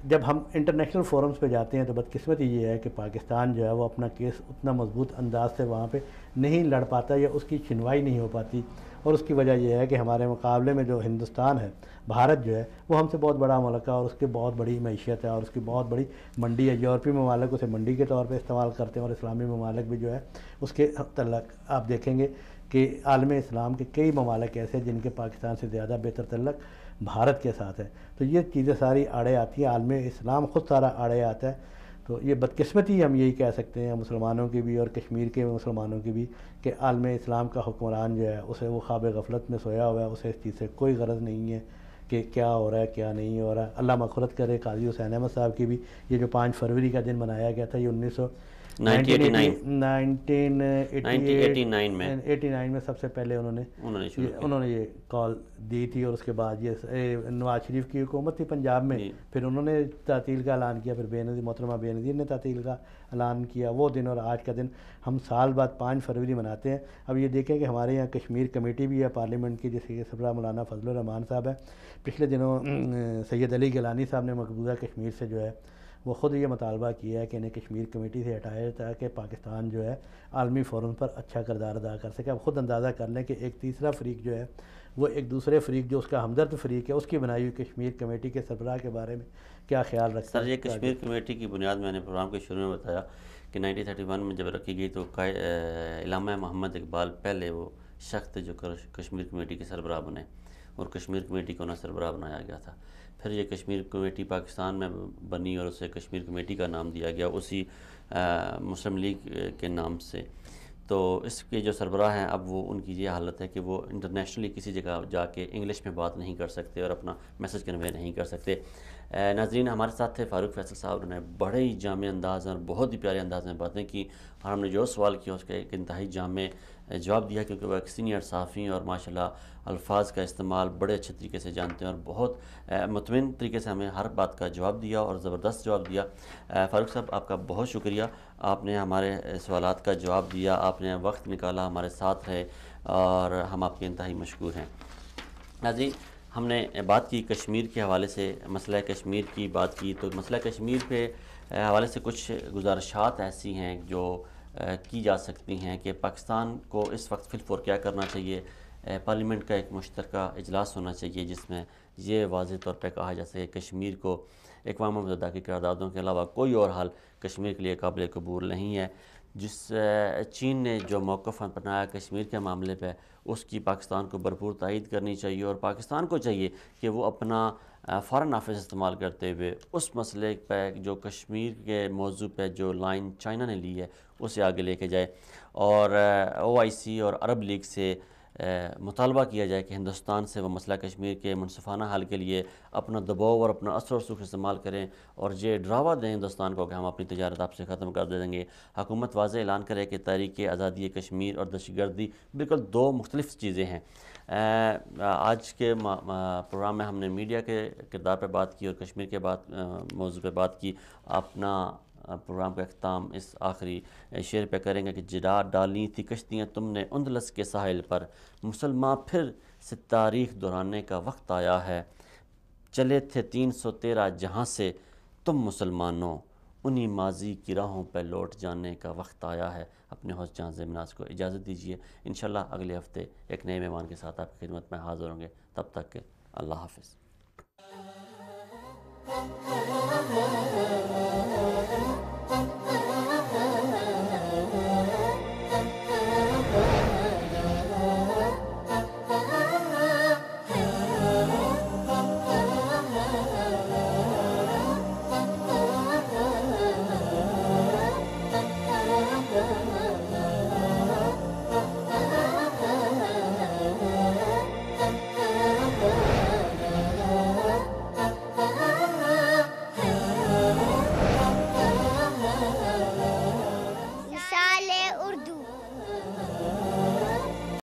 جب ہم انٹرنیشنل فورمز پہ جاتے ہیں تو بدقسمتی یہ ہے کہ پاکستان جو ہے وہ اپنا کیس اتنا مضبوط انداز سے وہاں پہ نہیں لڑ پاتا یا اس کی سنوائی نہیں ہو پاتی، اور اس کی وجہ یہ ہے کہ ہمارے مقابلے میں جو ہندوستان ہے، بھارت جو ہے وہ ہم سے بہت بڑا ملک ہے اور اس کی بہت بڑی معیشت ہے اور اس کی بہت بڑی منڈی ہے۔ یورپی ممالک اسے منڈی کے طور پہ استعمال کرتے ہیں اور اسلامی ممالک بھی جو ہے اس کے تعلق آپ دیکھیں گے کہ عالم اسلام کے کئی ممالک ایسے ہیں جن کے پاکستان سے زیادہ بہتر تعلق بھارت کے ساتھ ہے۔ تو یہ چیزیں ساری آڑے آتی ہیں، عالم اسلام خود سارا آڑے آتا ہے۔ تو یہ بدقسمتی ہم یہی کہہ سکتے ہیں مسلمانوں کی بھی اور کشمیر کے مسلمانوں کی بھی کہ عالم اسلام کا حکمران جو ہے اسے وہ خواب غفلت میں سویا ہوا ہے، اسے اس چیز سے کوئی غرض نہیں ہے کہ کیا ہو رہا ہے کیا نہیں ہو رہا ہے۔ اللہ مغفرت کرے قاضی حسین احمد صاحب کی بھی، یہ جو 5 فروری کا دن منایا گیا تھا یہ 1989 میں سب سے پہلے انہوں نے یہ کال دی تھی، اور اس کے بعد یہ نواز شریف کی حکومت تھی پنجاب میں، پھر انہوں نے تعطیل کا اعلان کیا، پھر بےنظیر محترمہ بےنظیر نے تعطیل کا اعلان کیا۔ وہ دن اور آج کا دن ہم سال بعد 5 فروری مناتے ہیں۔ اب یہ دیکھیں کہ ہمارے یہاں کشمیر کمیٹی بھی ہے پارلیمنٹ کی، جیسے کہ سربراہ مولانا فضل الرحمان صاحب ہیں۔ پچھلے دنوں سید علی گیلانی صاحب نے مقبوضہ کشمیر سے جو ہے وہ خود یہ مطالبہ کیا ہے کہ انہیں کشمیر کمیٹی سے ہٹایا تاکہ پاکستان جو ہے عالمی فورم پر اچھا کردار ادا کر سکے۔ اب خود اندازہ کر لیں کہ ایک تیسرا فریق جو ہے وہ ایک دوسرے فریق جو اس کا ہمدرد فریق ہے اس کی بنائی ہوئی کشمیر کمیٹی کے سربراہ کے بارے میں کیا خیال رکھتا ہے؟ سر، یہ کشمیر کمیٹی کی بنیاد میں نے پروگرام کے شروع میں بتایا کہ 1931 میں جب رکھی گئی تو علامہ محمد اقبال پہلے وہ شخص تھے جو کشمیر کمیٹی کے سربراہ بنے، اور کشمیر کمیٹی کو انہیں سربراہ بنایا گیا تھا۔ پھر یہ کشمیر کمیٹی پاکستان میں بنی اور اسے کشمیر کمیٹی کا نام دیا گیا اسی مسلم لیگ کے نام سے۔ تو اس کے جو سربراہ ہیں اب وہ ان کی یہ حالت ہے کہ وہ انٹرنیشنلی کسی جگہ جا کے انگلش میں بات نہیں کر سکتے اور اپنا میسج کنوے نہیں کر سکتے۔ ناظرین، ہمارے ساتھ تھے فاروق فیصل صاحب، نے بڑے ہی جامع انداز اور بہت ہی پیارے انداز میں باتیں کی، اور ہم نے جو سوال کیا اس کا ایک انتہائی جامع جواب دیا، کیونکہ وہ ایک سینئر صحافی ہیں اور ماشاءاللہ الفاظ کا استعمال بڑے اچھے طریقے سے جانتے ہیں اور بہت مطمئن طریقے سے ہمیں ہر بات کا جواب دیا اور زبردست جواب دیا۔ فاروق صاحب، آپ کا بہت شکریہ، آپ نے ہمارے سوالات کا جواب دیا، آپ نے وقت نکالا، ہمارے ساتھ رہے، اور ہم آپ کے انتہائی مشکور ہیں۔ ناظرین، ہم نے بات کی کشمیر کے حوالے سے، مسئلہ کشمیر کی بات کی، تو مسئلہ کشمیر پہ حوالے سے کچھ گزارشات ایسی ہیں جو کی جا سکتی ہیں کہ پاکستان کو اس وقت فی الفور کیا کرنا چاہیے۔ پارلیمنٹ کا ایک مشترکہ اجلاس ہونا چاہیے جس میں یہ واضح طور پہ کہا جا سکے کشمیر کو اقوام متحدہ کی قراردادوں کے علاوہ کوئی اور حل کشمیر کے لیے قابل قبول نہیں ہے۔ جس چین نے جو موقف اپنایا کشمیر کے معاملے پہ، اس کی پاکستان کو بھرپور تائید کرنی چاہیے، اور پاکستان کو چاہیے کہ وہ اپنا فارن نافذ استعمال کرتے ہوئے اس مسئلے پہ جو کشمیر کے موضوع پہ جو لائن چائنا نے لی ہے اسے آگے لے کے جائے، اور OIC اور عرب لیگ سے مطالبہ کیا جائے کہ ہندوستان سے وہ مسئلہ کشمیر کے منصفانہ حل کے لیے اپنا دباؤ اور اپنا اثر و رسوخ استعمال کریں، اور یہ ڈراوا دیں ہندوستان کو کہ ہم اپنی تجارت آپ سے ختم کر دیں گے۔ حکومت واضح اعلان کرے کہ تحریک آزادی کشمیر اور دہشت گردی بالکل 2 مختلف چیزیں ہیں۔ آج کے پروگرام میں ہم نے میڈیا کے کردار پہ بات کی اور کشمیر کے موضوع پہ بات کی۔ اپنا پروگرام کا اختتام اس آخری شعر پہ کریں گے کہ جڑا ڈالی تھی کشتیاں تم نے اندلس کے ساحل پر، مسلمان پھر سے تاریخ دہرانے کا وقت آیا ہے، چلے تھے 313 جہاں سے تم مسلمانوں، انہی ماضی کی راہوں پہ لوٹ جانے کا وقت آیا ہے۔ اپنے ہوسٹ جہاں زمناز کو اجازت دیجیے، انشاءاللہ اگلے ہفتے ایک نئے مہمان کے ساتھ آپ کی خدمت میں حاضر ہوں گے، تب تک کے اللہ حافظ۔